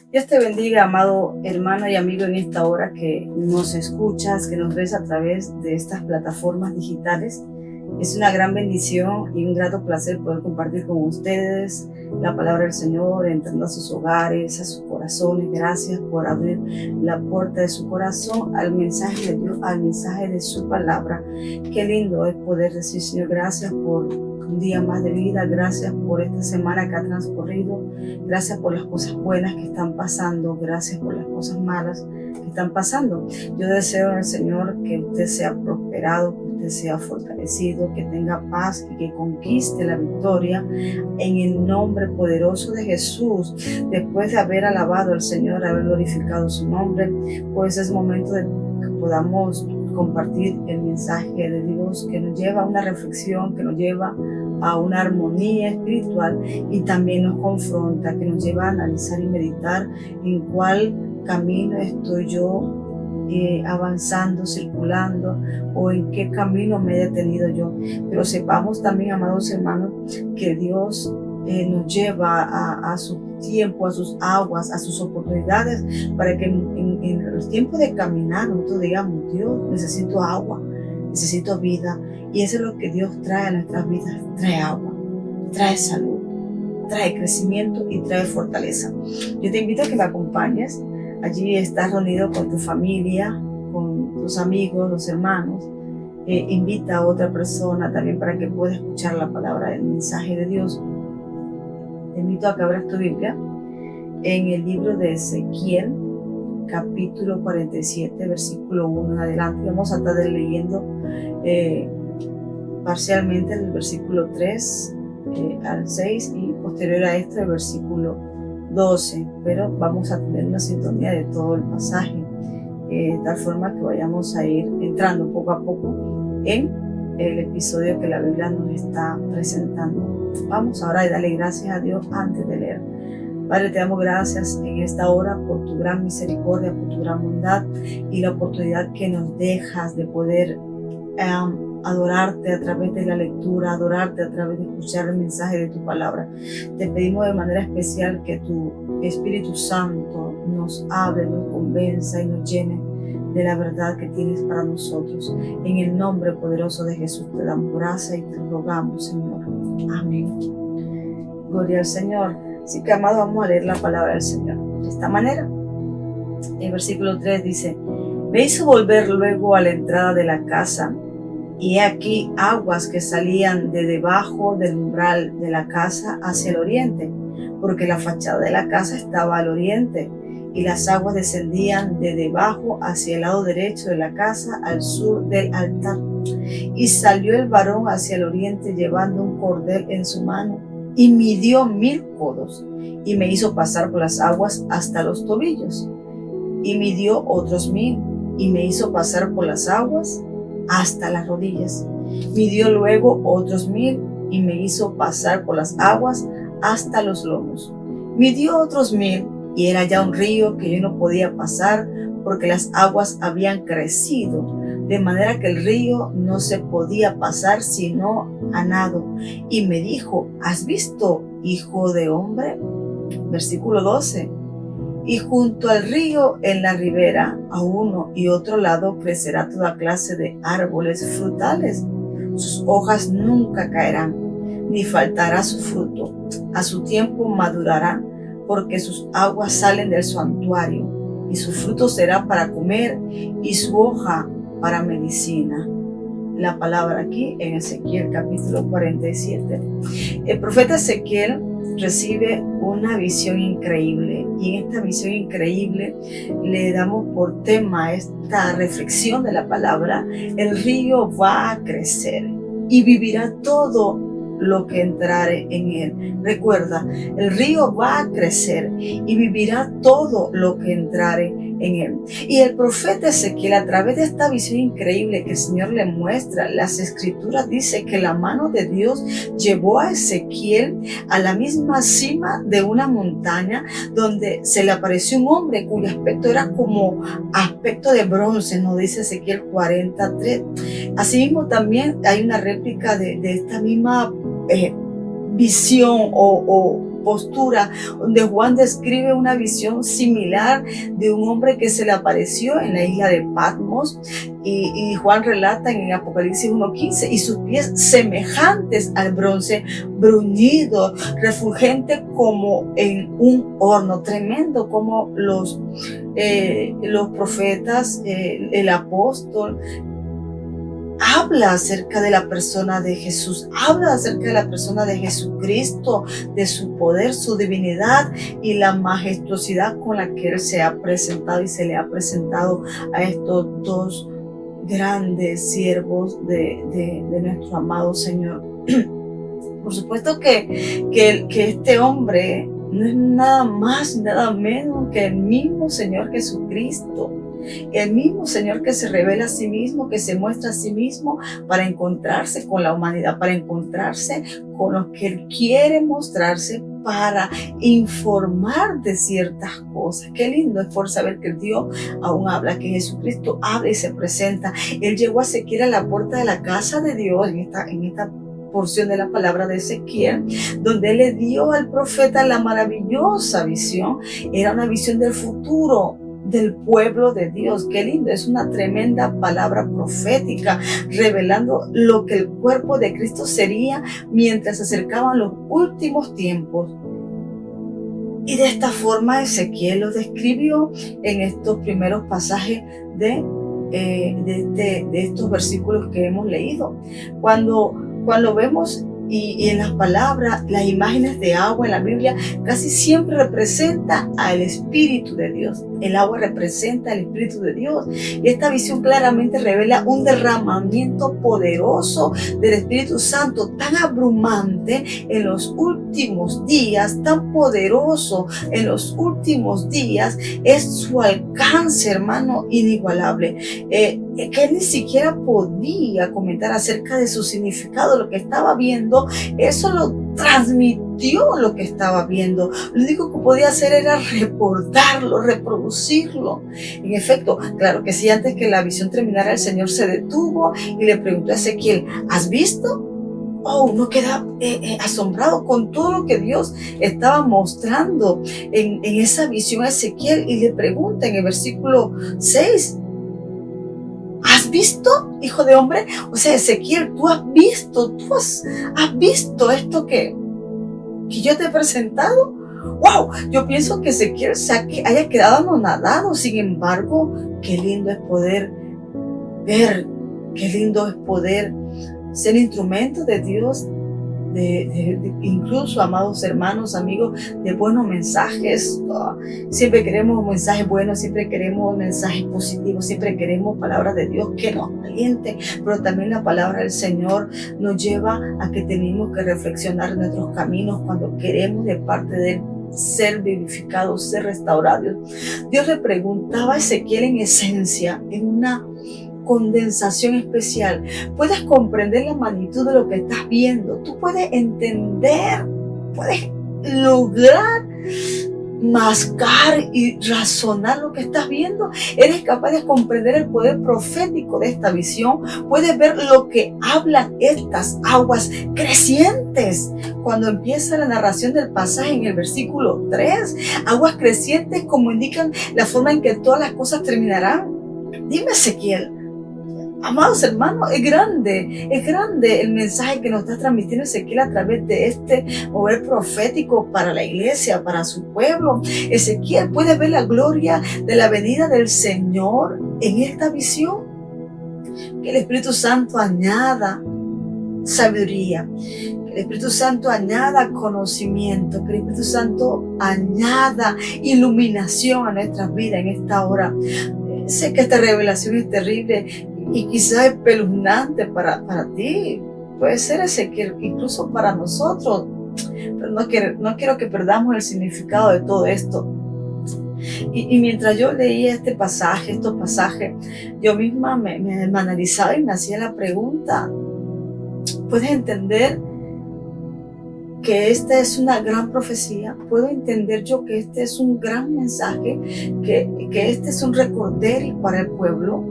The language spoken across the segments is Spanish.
Dios te bendiga, amado hermano y amigo, en esta hora que nos escuchas, que nos ves a través de estas plataformas digitales. Es una gran bendición y un grato placer poder compartir con ustedes la palabra del Señor, entrando a sus hogares, a sus corazones. Gracias por abrir la puerta de su corazón al mensaje de Dios, al mensaje de su palabra. Qué lindo es poder decir, Señor, gracias por un día más de vida, gracias por esta semana que ha transcurrido, gracias por las cosas buenas que están pasando, gracias por las cosas malas que están pasando. Yo deseo en el Señor que usted sea prosperado, que usted sea fortalecido, que tenga paz y que conquiste la victoria en el nombre poderoso de Jesús. Después de haber alabado al Señor, haber glorificado su nombre, pues es momento de que podamos compartir el mensaje de Dios que nos lleva a una reflexión, que nos lleva a una armonía espiritual y también nos confronta, que nos lleva a analizar y meditar en cuál camino estoy yo avanzando, circulando, o en qué camino me he detenido yo. Pero sepamos también, amados hermanos, que Dios nos lleva a su tiempo, a sus aguas, a sus oportunidades, para que en los tiempos de caminar nosotros digamos: Dios, necesito agua, necesito vida. Y eso es lo que Dios trae a nuestras vidas: trae agua, trae salud, trae crecimiento y trae fortaleza. Yo te invito a que me acompañes. Allí estás reunido con tu familia, con tus amigos, los hermanos. Invita a otra persona también para que pueda escuchar la palabra, el mensaje de Dios. Te invito a que abras tu Biblia en el libro de Ezequiel, capítulo 47, versículo 1 en adelante. Vamos a estar leyendo parcialmente el versículo 3 al 6 y posterior a esto el versículo 12, pero vamos a tener una sintonía de todo el pasaje, de tal forma que vayamos a ir entrando poco a poco en el episodio que la Biblia nos está presentando. Vamos ahora a darle gracias a Dios antes de leer. Padre, te damos gracias en esta hora por tu gran misericordia, por tu gran bondad y la oportunidad que nos dejas de poder adorarte a través de la lectura, adorarte a través de escuchar el mensaje de tu palabra. Te pedimos de manera especial que tu Espíritu Santo nos hable, nos convenza y nos llene de la verdad que tienes para nosotros. En el nombre poderoso de Jesús te damos gracias y te rogamos, Señor. Amén. Gloria al Señor. Así que, amados, vamos a leer la palabra del Señor de esta manera. El versículo 3 dice: me hizo volver luego a la entrada de la casa, y he aquí aguas que salían de debajo del umbral de la casa hacia el oriente, porque la fachada de la casa estaba al oriente, y las aguas descendían de debajo hacia el lado derecho de la casa, al sur del altar. Y salió el varón hacia el oriente llevando un cordel en su mano, y midió 1000 codos, y me hizo pasar por las aguas hasta los tobillos. Y midió otros 1000, y me hizo pasar por las aguas hasta las rodillas. Midió luego otros 1000, y me hizo pasar por las aguas hasta los lomos. Midió otros 1000, y era ya un río que yo no podía pasar, porque las aguas habían crecido, de manera que el río no se podía pasar sino a nado. Y me dijo: ¿has visto, hijo de hombre? Versículo 12. Y junto al río, en la ribera, a uno y otro lado, crecerá toda clase de árboles frutales. Sus hojas nunca caerán, ni faltará su fruto. A su tiempo madurará, porque sus aguas salen del santuario, y su fruto será para comer, y su hoja para medicina. La palabra aquí en Ezequiel capítulo 47. El profeta Ezequiel recibe una visión increíble, y en esta visión increíble le damos por tema esta reflexión de la palabra: el río va a crecer y vivirá todo lo que entrare en él. Recuerda, el río va a crecer y vivirá todo lo que entrare en él. Y el profeta Ezequiel, a través de esta visión increíble que el Señor le muestra, las escrituras dice que la mano de Dios llevó a Ezequiel a la misma cima de una montaña, donde se le apareció un hombre cuyo aspecto era como aspecto de bronce, nos dice Ezequiel 43. Asimismo, también hay una réplica de esta misma visión o postura, donde Juan describe una visión similar de un hombre que se le apareció en la isla de Patmos, y Juan relata en Apocalipsis 1:15, y sus pies semejantes al bronce, bruñido, refulgente como en un horno. Tremendo como los profetas, el apóstol, habla acerca de la persona de Jesús, habla acerca de la persona de Jesucristo, de su poder, su divinidad y la majestuosidad con la que Él se ha presentado y se le ha presentado a estos dos grandes siervos de nuestro amado Señor. Por supuesto que este hombre no es nada más y nada menos que el mismo Señor Jesucristo. El mismo Señor que se revela a sí mismo, que se muestra a sí mismo para encontrarse con la humanidad, para encontrarse con los que Él quiere mostrarse, para informar de ciertas cosas. Qué lindo es por saber que Dios aún habla, que Jesucristo habla y se presenta. Él llegó a Ezequiel a la puerta de la casa de Dios en esta porción de la palabra de Ezequiel, donde Él le dio al profeta la maravillosa visión. Era una visión del futuro del pueblo de Dios. Qué lindo, es una tremenda palabra profética, revelando lo que el cuerpo de Cristo sería mientras se acercaban los últimos tiempos. Y de esta forma Ezequiel lo describió en estos primeros pasajes de estos versículos que hemos leído. Cuando vemos y en las palabras, las imágenes de agua en la Biblia casi siempre representa al Espíritu de Dios. El agua representa al Espíritu de Dios. Y esta visión claramente revela un derramamiento poderoso del Espíritu Santo, tan abrumante en los últimos días, tan poderoso en los últimos días. Es su alcance, hermano, inigualable. Que él ni siquiera podía comentar acerca de su significado, lo que estaba viendo. Eso lo transmitió lo que estaba viendo. Lo único que podía hacer era reportarlo, reproducirlo. En efecto, claro que sí, antes que la visión terminara, el Señor se detuvo y le preguntó a Ezequiel: ¿has visto? Oh, uno queda asombrado con todo lo que Dios estaba mostrando en esa visión a Ezequiel, y le pregunta en el versículo 6: ¿has visto, hijo de hombre? O sea, Ezequiel, tú has visto esto que yo te he presentado. ¡Wow! Yo pienso que Ezequiel haya quedado anonadado. Sin embargo, qué lindo es poder ver, qué lindo es poder ser instrumento de Dios, incluso, amados hermanos, amigos, de buenos mensajes. Siempre queremos mensajes buenos, siempre queremos mensajes positivos, siempre queremos palabras de Dios que nos alienten, pero también la palabra del Señor nos lleva a que tenemos que reflexionar en nuestros caminos cuando queremos de parte de Él ser vivificados, ser restaurados. Dios le preguntaba a Ezequiel en esencia, en una condensación especial: puedes comprender la magnitud de lo que estás viendo, tú puedes entender, puedes lograr mascar y razonar lo que estás viendo, eres capaz de comprender el poder profético de esta visión, puedes ver lo que hablan estas aguas crecientes. Cuando empieza la narración del pasaje en el versículo 3, aguas crecientes como indican la forma en que todas las cosas terminarán. Dime, Ezequiel, amados hermanos, es grande el mensaje que nos está transmitiendo Ezequiel a través de este mover profético para la iglesia, para su pueblo. Ezequiel puede ver la gloria de la venida del Señor en esta visión. Que el Espíritu Santo añada sabiduría, que el Espíritu Santo añada conocimiento, que el Espíritu Santo añada iluminación a nuestras vidas en esta hora. Sé que esta revelación es terrible y quizás espeluznante para ti. Puede ser, Ezequiel, incluso para nosotros. Pero no quiero que perdamos el significado de todo esto. Y mientras yo leía estos pasajes, yo misma me analizaba y me hacía la pregunta: ¿puedes entender que esta es una gran profecía? ¿Puedo entender yo que este es un gran mensaje? ¿Que este es un recorderis para el pueblo?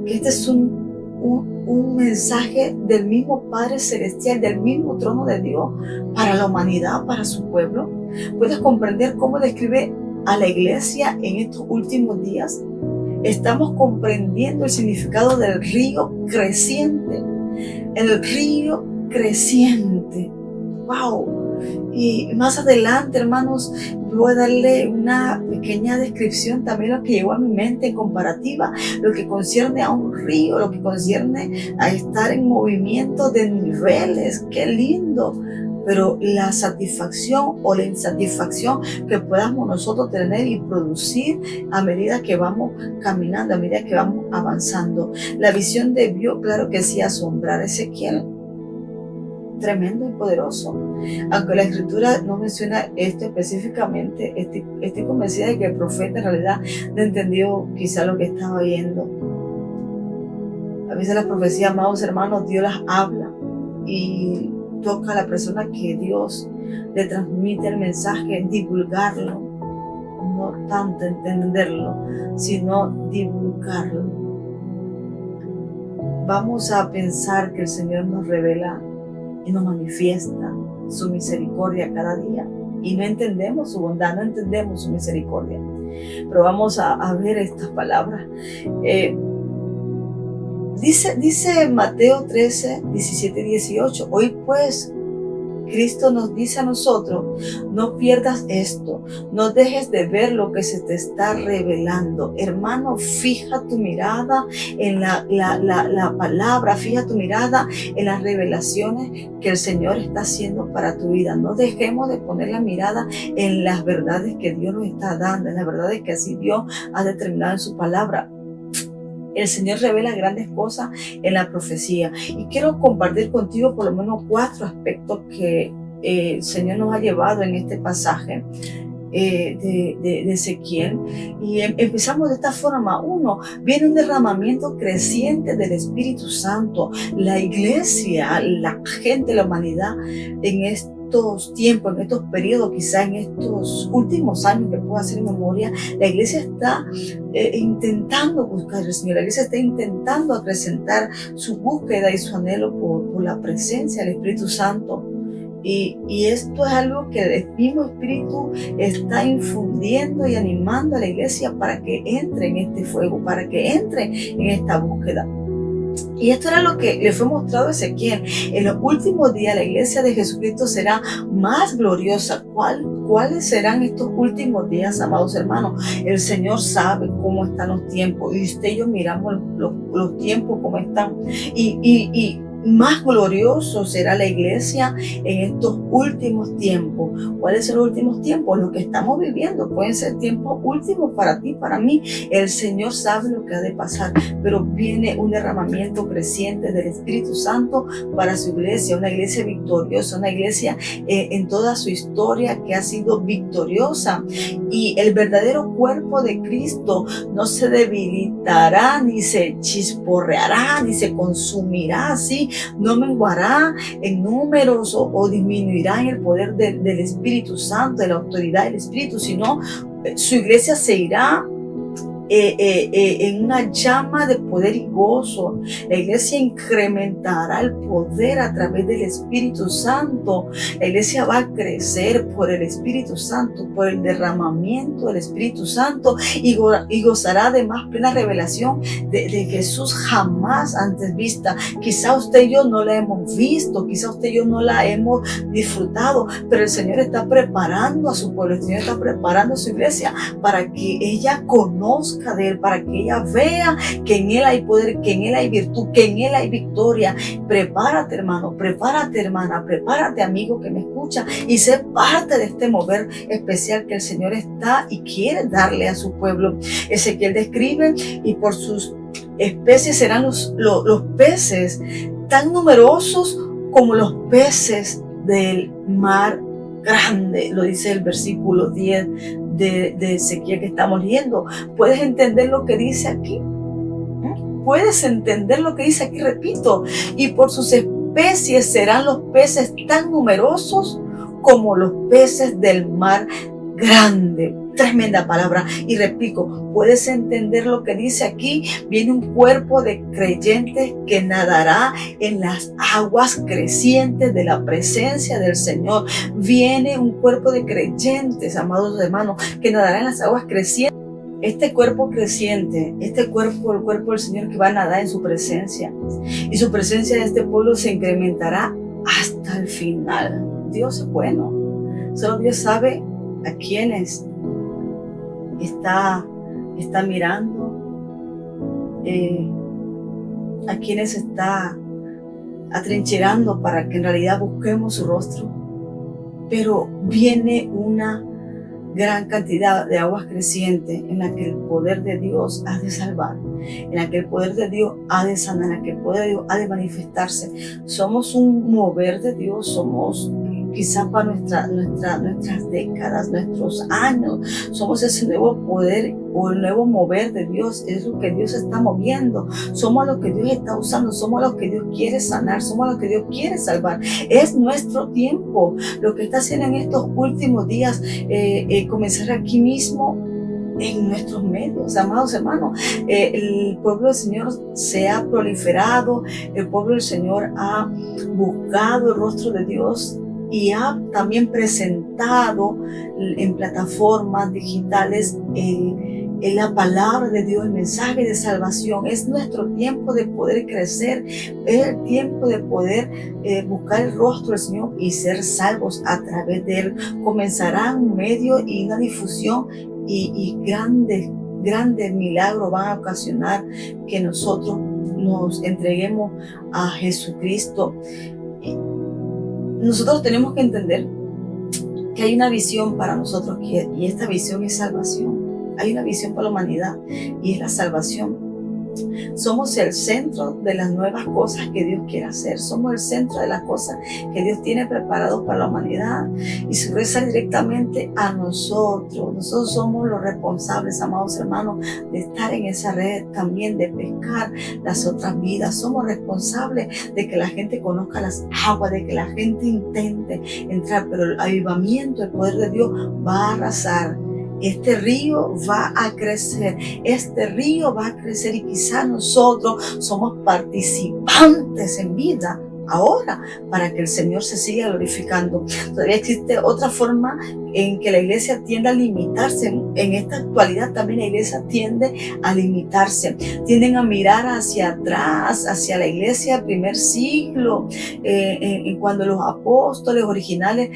¿Que este es un mensaje del mismo Padre Celestial, del mismo trono de Dios para la humanidad, para su pueblo? ¿Puedes comprender cómo describe a la iglesia en estos últimos días? Estamos comprendiendo el significado del río creciente. El río creciente. ¡Wow! Y más adelante, hermanos, voy a darle una pequeña descripción también lo que llegó a mi mente en comparativa, lo que concierne a un río, lo que concierne a estar en movimiento de niveles. ¡Qué lindo! Pero la satisfacción o la insatisfacción que podamos nosotros tener y producir a medida que vamos caminando, a medida que vamos avanzando. La visión debió, claro que sí, asombrar a Ezequiel. Tremendo y poderoso. Aunque la escritura no menciona esto específicamente, estoy convencida de que el profeta en realidad no entendió quizá lo que estaba viendo. A veces las profecías, amados hermanos, Dios las habla y toca a la persona que Dios le transmite el mensaje, divulgarlo, no tanto entenderlo, sino divulgarlo. Vamos a pensar que el Señor nos revela y nos manifiesta su misericordia cada día. Y no entendemos su bondad, no entendemos su misericordia. Pero vamos a ver estas palabras. Dice Mateo 13, 17 y 18. Hoy pues, Cristo nos dice a nosotros, no pierdas esto, no dejes de ver lo que se te está revelando. Hermano, fija tu mirada en la palabra, fija tu mirada en las revelaciones que el Señor está haciendo para tu vida. No dejemos de poner la mirada en las verdades que Dios nos está dando, en las verdades que así Dios ha determinado en su palabra. El Señor revela grandes cosas en la profecía. Y quiero compartir contigo por lo menos 4 aspectos que el Señor nos ha llevado en este pasaje de Ezequiel. Y empezamos de esta forma. 1, viene un derramamiento creciente del Espíritu Santo. La iglesia, la gente, la humanidad en estos tiempos, en estos periodos, quizá en estos últimos años que puedo hacer en memoria, la iglesia está intentando buscar al Señor, la iglesia está intentando acrecentar su búsqueda y su anhelo por la presencia del Espíritu Santo. Y esto es algo que el mismo Espíritu está infundiendo y animando a la iglesia para que entre en este fuego, para que entre en esta búsqueda. Y esto era lo que le fue mostrado a Ezequiel. En los últimos días la iglesia de Jesucristo será más gloriosa. ¿Cuáles serán estos últimos días, amados hermanos? El Señor sabe cómo están los tiempos. Y usted y yo miramos los tiempos cómo están. Y más glorioso será la iglesia en estos últimos tiempos. ¿Cuáles son los últimos tiempos? Lo que estamos viviendo pueden ser tiempos últimos para ti, para mí. El Señor sabe lo que ha de pasar, pero viene un derramamiento creciente del Espíritu Santo para su iglesia, una iglesia victoriosa, una iglesia en toda su historia que ha sido victoriosa. Y el verdadero cuerpo de Cristo no se debilitará, ni se chisporreará, ni se consumirá así. No menguará en números o disminuirá en el poder del Espíritu Santo, de la autoridad del Espíritu, sino su iglesia se irá en una llama de poder y gozo. La iglesia incrementará el poder a través del Espíritu Santo. La iglesia va a crecer por el Espíritu Santo, por el derramamiento del Espíritu Santo, y gozará de más plena revelación de Jesús jamás antes vista. Quizá usted y yo no la hemos visto, quizá usted y yo no la hemos disfrutado, pero el Señor está preparando a su pueblo, el Señor está preparando a su iglesia para que ella conozca de Él, para que ella vea que en Él hay poder, que en Él hay virtud, que en Él hay victoria. Prepárate, hermano, prepárate, hermana, prepárate, amigo que me escucha, y sé parte de este mover especial que el Señor está y quiere darle a su pueblo. Ezequiel describe: y por sus especies serán los peces tan numerosos como los peces del mar grande. Lo dice el versículo 10 de Ezequiel que estamos leyendo. ¿Puedes entender lo que dice aquí? ¿Puedes entender lo que dice aquí? Repito: y por sus especies serán los peces tan numerosos como los peces del mar grande. Tremenda palabra. Y replico, ¿puedes entender lo que dice aquí? Viene un cuerpo de creyentes que nadará en las aguas crecientes de la presencia del Señor. Viene un cuerpo de creyentes, amados hermanos, que nadará en las aguas crecientes. Este cuerpo creciente, este cuerpo, el cuerpo del Señor que va a nadar en su presencia. Y su presencia de este pueblo se incrementará hasta el final. Dios es bueno. Solo Dios sabe a quiénes está mirando, a quienes está atrincherando para que en realidad busquemos su rostro. Pero viene una gran cantidad de aguas crecientes en la que el poder de Dios ha de salvar, en la que el poder de Dios ha de sanar, en la que el poder de Dios ha de manifestarse. Somos un mover de Dios, somos quizás para nuestras décadas, nuestros años, somos ese nuevo poder o el nuevo mover de Dios. Es lo que Dios está moviendo, somos lo que Dios está usando, somos lo que Dios quiere sanar, somos lo que Dios quiere salvar. Es nuestro tiempo. Lo que está haciendo en estos últimos días, comenzar aquí mismo en nuestros medios, amados hermanos. El pueblo del Señor se ha proliferado, el pueblo del Señor ha buscado el rostro de Dios y ha también presentado en plataformas digitales en la palabra de Dios, el mensaje de salvación. Es nuestro tiempo de poder crecer, es el tiempo de poder buscar el rostro del Señor y ser salvos a través de Él. Comenzará un medio y una difusión y grandes milagros van a ocasionar que nosotros nos entreguemos a Jesucristo. Nosotros tenemos que entender que hay una visión para nosotros y esta visión es salvación. Hay una visión para la humanidad y es la salvación. Somos el centro de las nuevas cosas que Dios quiere hacer. Somos el centro de las cosas que Dios tiene preparado para la humanidad. Y se reza directamente a nosotros. Nosotros somos los responsables, amados hermanos, de estar en esa red también, de pescar las otras vidas. Somos responsables de que la gente conozca las aguas, de que la gente intente entrar. Pero el avivamiento, el poder de Dios va a arrasar. Este río va a crecer, y quizás nosotros somos participantes en vida ahora para que el Señor se siga glorificando. Todavía existe otra forma en que la iglesia tiende a limitarse. En esta actualidad también la iglesia tiende a limitarse, tienden a mirar hacia atrás, hacia la iglesia del primer siglo, cuando los apóstoles originales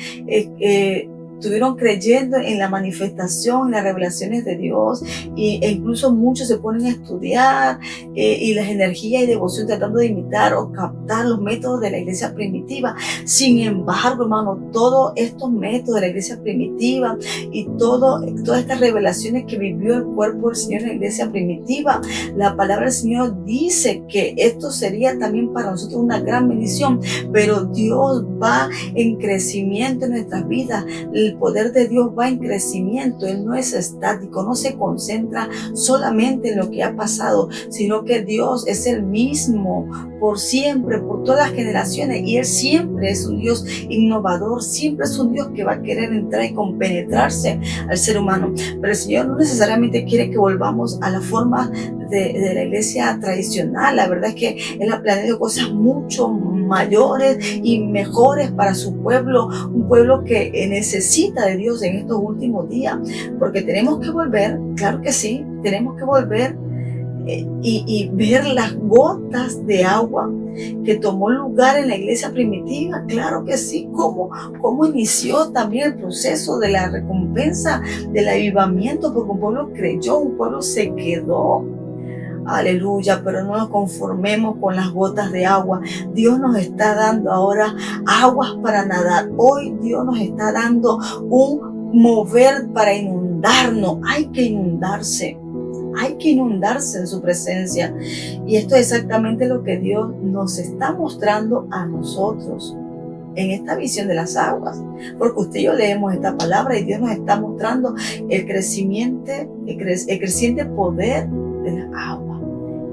estuvieron creyendo en la manifestación, en las revelaciones de Dios, e incluso muchos se ponen a estudiar y las energías y devoción tratando de imitar o captar los métodos de la iglesia primitiva. Sin embargo, hermano, todos estos métodos de la iglesia primitiva y todas estas revelaciones que vivió el cuerpo del Señor en la iglesia primitiva, la palabra del Señor dice que esto sería también para nosotros una gran bendición, pero Dios va en crecimiento en nuestras vidas. El poder de Dios va en crecimiento. Él no es estático, no se concentra solamente en lo que ha pasado, sino que Dios es el mismo por siempre, por todas las generaciones, y Él siempre es un Dios innovador, siempre es un Dios que va a querer entrar y compenetrarse al ser humano. Pero el Señor no necesariamente quiere que volvamos a la forma de la iglesia tradicional. La verdad es que Él ha planeado cosas mucho mayores y mejores para su pueblo, un pueblo que necesita de Dios en estos últimos días, porque tenemos que volver, claro que sí, tenemos que volver y ver las gotas de agua que tomó lugar en la iglesia primitiva. Claro que sí, cómo inició también el proceso de la recompensa, del avivamiento, porque un pueblo creyó, un pueblo se quedó. Aleluya, pero no nos conformemos con las gotas de agua. Dios nos está dando ahora aguas para nadar. Hoy Dios nos está dando un mover para inundarnos. Hay que inundarse en su presencia. Y esto es exactamente lo que Dios nos está mostrando a nosotros en esta visión de las aguas, porque usted y yo leemos esta palabra y Dios nos está mostrando el creciente poder de las aguas.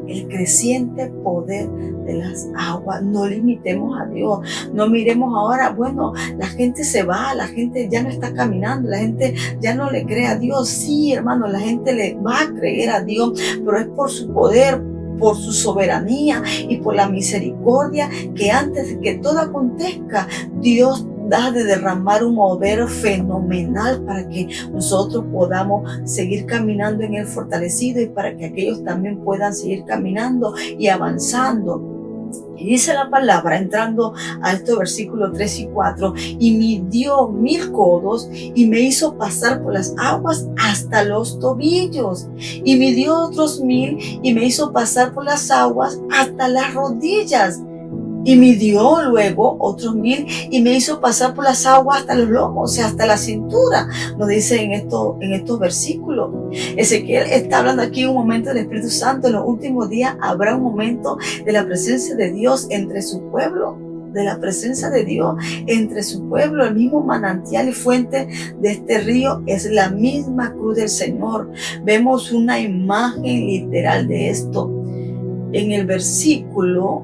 el creciente poder de las aguas. No limitemos a Dios. No miremos ahora, bueno, la gente se va, la gente ya no está caminando, la gente ya no le cree a Dios. Sí, hermano, la gente le va a creer a Dios, pero es por su poder, por su soberanía y por la misericordia que antes de que todo acontezca, Dios da de derramar un mover fenomenal para que nosotros podamos seguir caminando en Él fortalecido y para que aquellos también puedan seguir caminando y avanzando. Y dice la palabra, entrando a estos versículos 3 y 4, y midió 1000 codos y me hizo pasar por las aguas hasta los tobillos. Y midió otros 1000 y me hizo pasar por las aguas hasta las rodillas. Y midió luego otros 1000 y me hizo pasar por las aguas hasta los lomos, o sea, hasta la cintura. Nos dice en estos versículos. Ezequiel está hablando aquí un momento del Espíritu Santo. En los últimos días habrá un momento de la presencia de Dios entre su pueblo. De la presencia de Dios entre su pueblo. El mismo manantial y fuente de este río es la misma cruz del Señor. Vemos una imagen literal de esto en el versículo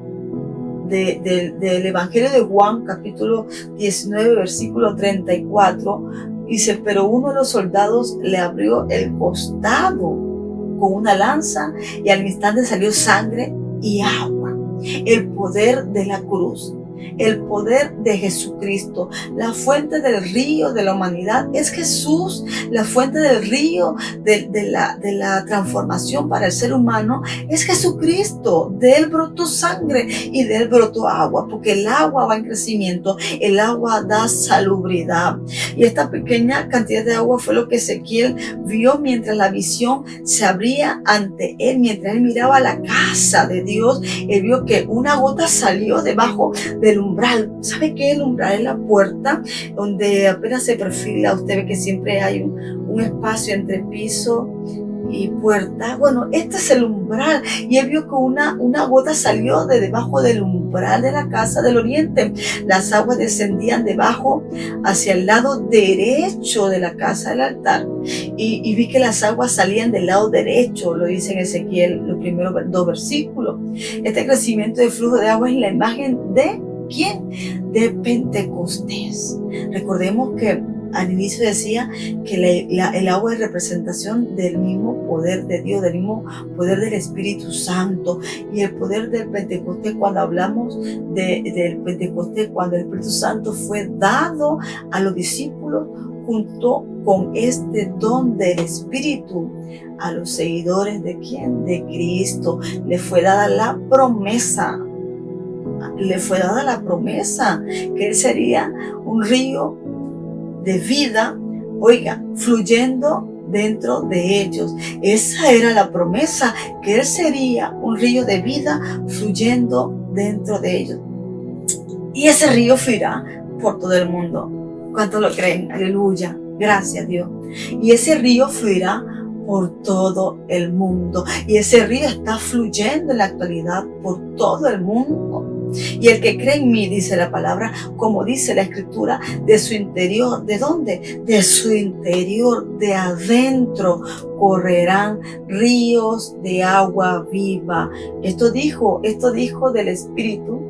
del Evangelio de Juan, capítulo 19, versículo 34, dice, pero uno de los soldados le abrió el costado con una lanza y al instante salió sangre y agua. El poder de la cruz, el poder de Jesucristo, la fuente del río de la humanidad es Jesús, la fuente del río de la transformación para el ser humano es Jesucristo. De él brotó sangre y de él brotó agua, porque el agua va en crecimiento, el agua da salubridad. Y esta pequeña cantidad de agua fue lo que Ezequiel vio mientras la visión se abría ante él, mientras él miraba la casa de Dios. Él vio que una gota salió debajo del umbral. ¿Sabe qué es el umbral? Es la puerta donde apenas se perfila. Usted ve que siempre hay un espacio entre piso y puerta. Bueno, este es el umbral. Y él vio que una gota salió de debajo del umbral de la casa del oriente. Las aguas descendían debajo hacia el lado derecho de la casa del altar. Y vi que las aguas salían del lado derecho, lo dice en Ezequiel, los primeros 2 versículos. Este crecimiento de flujo de agua es la imagen de ¿quién? De Pentecostés. Recordemos que al inicio decía que el agua es representación del mismo poder de Dios, del mismo poder del Espíritu Santo. Y el poder del Pentecostés, cuando hablamos del Pentecostés, cuando el Espíritu Santo fue dado a los discípulos, junto con este don del Espíritu, a los seguidores de ¿quién? De Cristo, le fue dada la promesa. Le fue dada la promesa que Él sería un río de vida, oiga, fluyendo dentro de ellos. Esa era la promesa, que Él sería un río de vida fluyendo dentro de ellos. Y ese río fluirá por todo el mundo. ¿Cuántos lo creen? Aleluya, gracias a Dios. Y ese río fluirá por todo el mundo. Y ese río está fluyendo en la actualidad por todo el mundo. Y el que cree en mí, dice la palabra, como dice la Escritura, de su interior, ¿de dónde? De su interior, de adentro, correrán ríos de agua viva. Esto dijo del Espíritu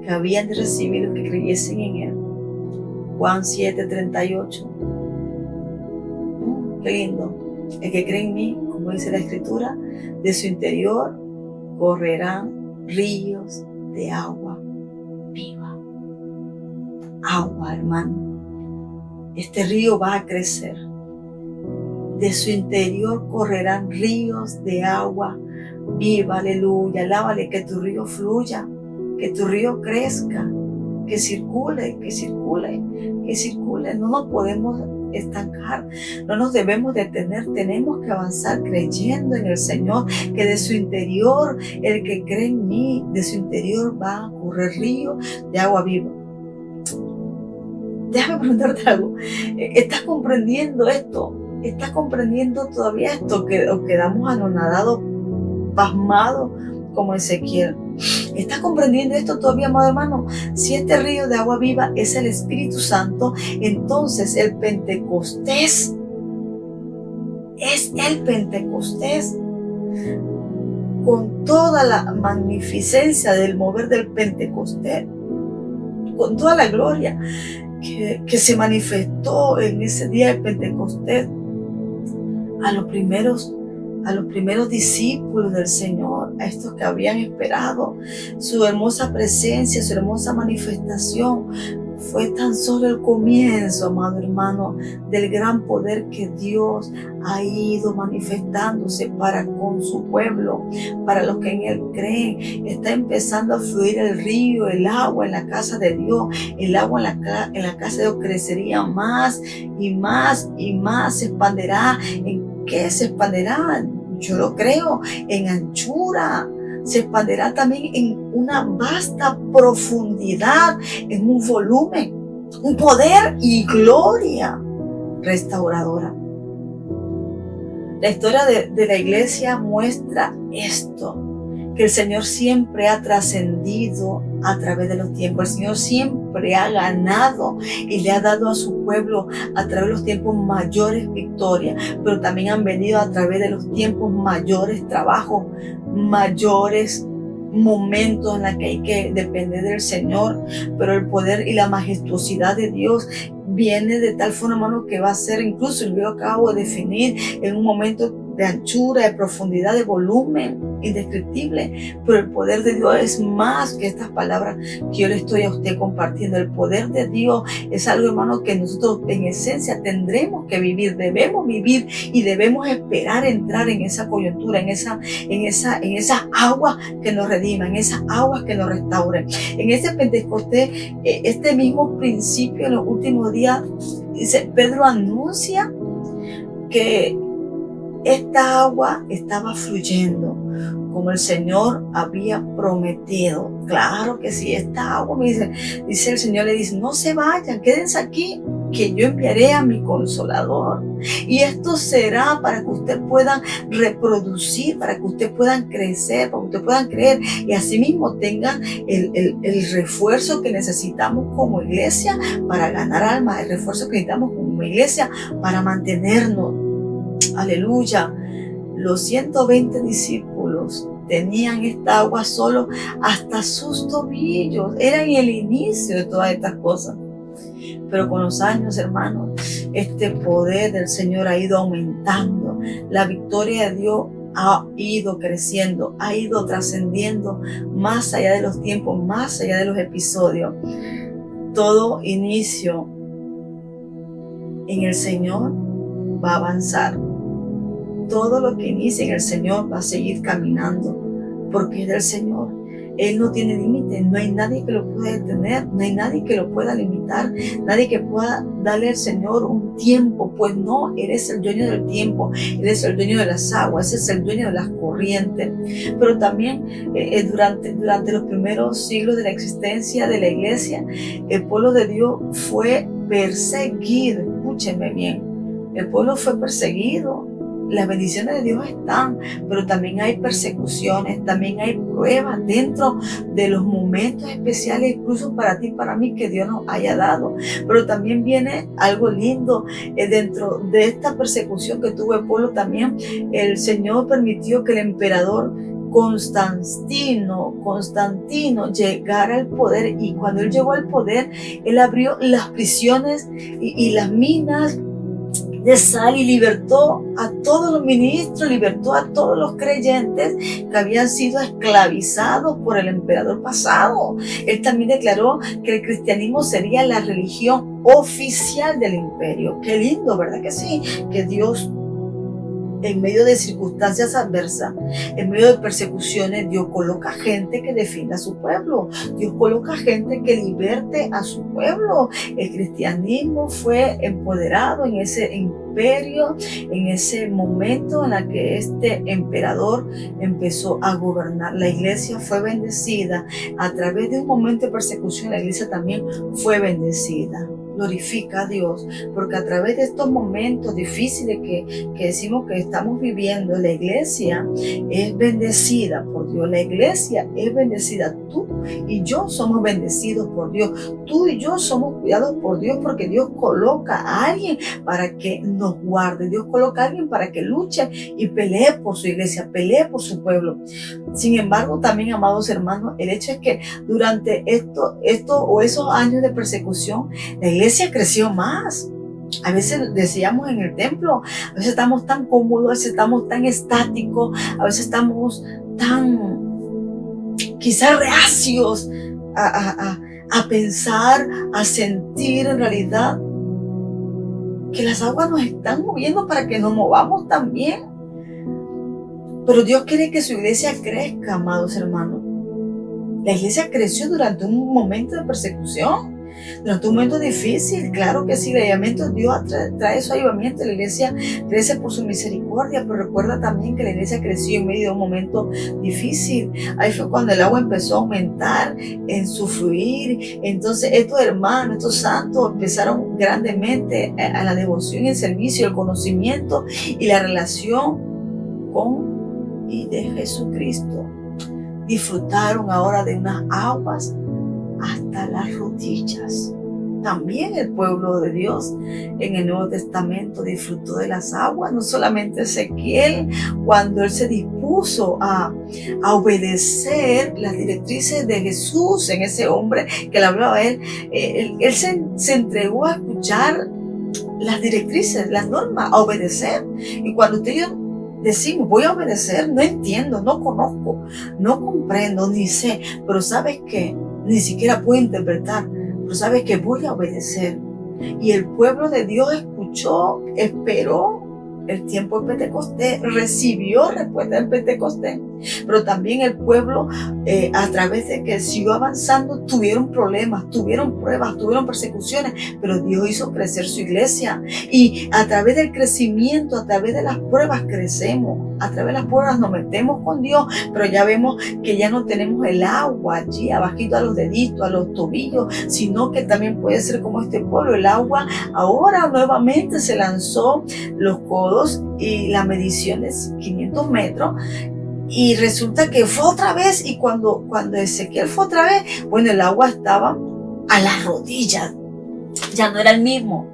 que habían de recibir los que creyesen en Él. Juan 7:38. Qué lindo. El que cree en mí, como dice la Escritura, de su interior correrán ríos de agua viva. Agua, hermano. Este río va a crecer. De su interior correrán ríos de agua viva. Aleluya. Alábale, que tu río fluya, que tu río crezca, que circule, que circule, que circule. No nos podemos estancar, no nos debemos detener, tenemos que avanzar creyendo en el Señor, que de su interior, el que cree en mí, de su interior va a correr río de agua viva. Déjame preguntarte algo, ¿estás comprendiendo esto? ¿Estás comprendiendo todavía esto? ¿O quedamos anonadados, pasmados como Ezequiel? ¿Estás comprendiendo esto todavía, amado hermano? Si este río de agua viva es el Espíritu Santo, entonces el Pentecostés es el Pentecostés. con toda la magnificencia del mover del Pentecostés, con toda la gloria que se manifestó en ese día del Pentecostés a los primeros discípulos del Señor, a estos que habían esperado su hermosa presencia, su hermosa manifestación. Fue tan solo el comienzo, amado hermano, del gran poder que Dios ha ido manifestándose para con su pueblo, para los que en Él creen. Está empezando a fluir el río, el agua en la casa de Dios. El agua en la casa de Dios crecería más y más y más. Se expanderá. ¿En qué se expanderá? Yo lo creo, en anchura. Se expanderá también en una vasta profundidad, en un volumen, un poder y gloria restauradora. La historia de la iglesia muestra esto, que el Señor siempre ha trascendido a través de los tiempos. El Señor siempre ha ganado y le ha dado a su pueblo a través de los tiempos mayores victorias, pero también han venido a través de los tiempos mayores trabajos, mayores momentos en los que hay que depender del Señor, pero el poder y la majestuosidad de Dios viene de tal forma, hermano, que va a ser, incluso yo acabo de definir, en un momento de anchura, de profundidad, de volumen indescriptible, pero el poder de Dios es más que estas palabras que yo le estoy a usted compartiendo. El poder de Dios es algo, hermano, que nosotros en esencia tendremos que vivir, debemos vivir y debemos esperar entrar en esa coyuntura, en esas aguas que nos rediman, en esas aguas que nos restauren. En ese Pentecostés, este mismo principio en los últimos días, dice, Pedro anuncia que esta agua estaba fluyendo como el Señor había prometido. Claro que sí, esta agua, dice el Señor, le dice, no se vayan, quédense aquí, que yo enviaré a mi Consolador. Y esto será para que ustedes puedan reproducir, para que ustedes puedan crecer, para que ustedes puedan creer y asimismo tengan el refuerzo que necesitamos como iglesia para ganar almas, el refuerzo que necesitamos como iglesia para mantenernos. Aleluya. Los 120 discípulos tenían esta agua solo hasta sus tobillos. Era en el inicio de todas estas cosas. Pero con los años, hermanos, este poder del Señor ha ido aumentando. La victoria de Dios ha ido creciendo, ha ido trascendiendo más allá de los tiempos, más allá de los episodios. Todo inicio en el Señor va a avanzar. Todo lo que inicia en el Señor va a seguir caminando, porque es del Señor. Él no tiene límite, no hay nadie que lo pueda detener, no hay nadie que lo pueda limitar, nadie que pueda darle al Señor un tiempo, pues no, Él es el dueño del tiempo, Él es el dueño de las aguas, Él es el dueño de las corrientes. Pero también durante los primeros siglos de la existencia de la iglesia, el pueblo de Dios fue perseguido. Escúchenme bien, el pueblo fue perseguido. Las bendiciones de Dios están, pero también hay persecuciones, también hay pruebas dentro de los momentos especiales, incluso para ti y para mí, que Dios nos haya dado. Pero también viene algo lindo dentro de esta persecución que tuvo el pueblo. También el Señor permitió que el emperador Constantino llegara al poder, y cuando él llegó al poder, él abrió las prisiones y las minas de sal y libertó a todos los ministros, libertó a todos los creyentes que habían sido esclavizados por el emperador pasado. Él también declaró que el cristianismo sería la religión oficial del imperio. Qué lindo, ¿verdad que sí? Que Dios, en medio de circunstancias adversas, en medio de persecuciones, Dios coloca gente que defienda a su pueblo. Dios coloca gente que liberte a su pueblo. El cristianismo fue empoderado en ese imperio, en ese momento en el que este emperador empezó a gobernar. La iglesia fue bendecida. A través de un momento de persecución, la iglesia también fue bendecida. glorifica a Dios, porque a través de estos momentos difíciles que decimos que estamos viviendo, la iglesia es bendecida por Dios. La iglesia es bendecida. Tú y yo somos bendecidos por Dios. Tú y yo somos cuidados por Dios, porque Dios coloca a alguien para que nos guarde. Dios coloca a alguien para que luche y pelee por su iglesia, pelee por su pueblo. Sin embargo, también, amados hermanos, el hecho es que durante esos años de persecución, la iglesia creció más. A veces decíamos en el templo, a veces estamos tan cómodos, a veces estamos tan estáticos, a veces estamos tan quizás reacios a pensar, a sentir en realidad que las aguas nos están moviendo para que nos movamos también. Pero Dios quiere que su iglesia crezca, amados hermanos. La iglesia creció durante un momento de persecución, durante un momento difícil. Claro que sí, el avivamiento, Dios trae su avivamiento. La iglesia crece por su misericordia, pero recuerda también que la iglesia creció en medio de un momento difícil. Ahí fue cuando el agua empezó a aumentar en su fluir. Entonces estos hermanos, estos santos empezaron grandemente a la devoción y el servicio, el conocimiento y la relación con y de Jesucristo. Disfrutaron ahora de unas aguas hasta las rodillas. También el pueblo de Dios en el Nuevo Testamento disfrutó de las aguas. No solamente Ezequiel, cuando él se dispuso a obedecer las directrices de Jesús en ese hombre que le hablaba a él, él se entregó a escuchar las directrices, las normas, a obedecer. Y cuando usted y yo decimos, voy a obedecer, no entiendo, no conozco, no comprendo, ni sé, pero ¿sabes qué? Ni siquiera puedo interpretar, pero ¿sabes qué? Voy a obedecer. Y el pueblo de Dios escuchó, esperó el tiempo de Pentecostés, recibió respuesta del Pentecostés, pero también el pueblo, a través de que siguió avanzando, tuvieron problemas, tuvieron pruebas, tuvieron persecuciones, pero Dios hizo crecer su iglesia. Y a través del crecimiento, a través de las pruebas crecemos, a través de las pruebas nos metemos con Dios, pero ya vemos que ya no tenemos el agua allí abajito a los deditos, a los tobillos, sino que también puede ser como este pueblo, el agua ahora nuevamente se lanzó los codos y la medición es 500 metros. Y resulta que fue otra vez, y cuando Ezequiel fue otra vez, bueno, el agua estaba a las rodillas, ya no era el mismo,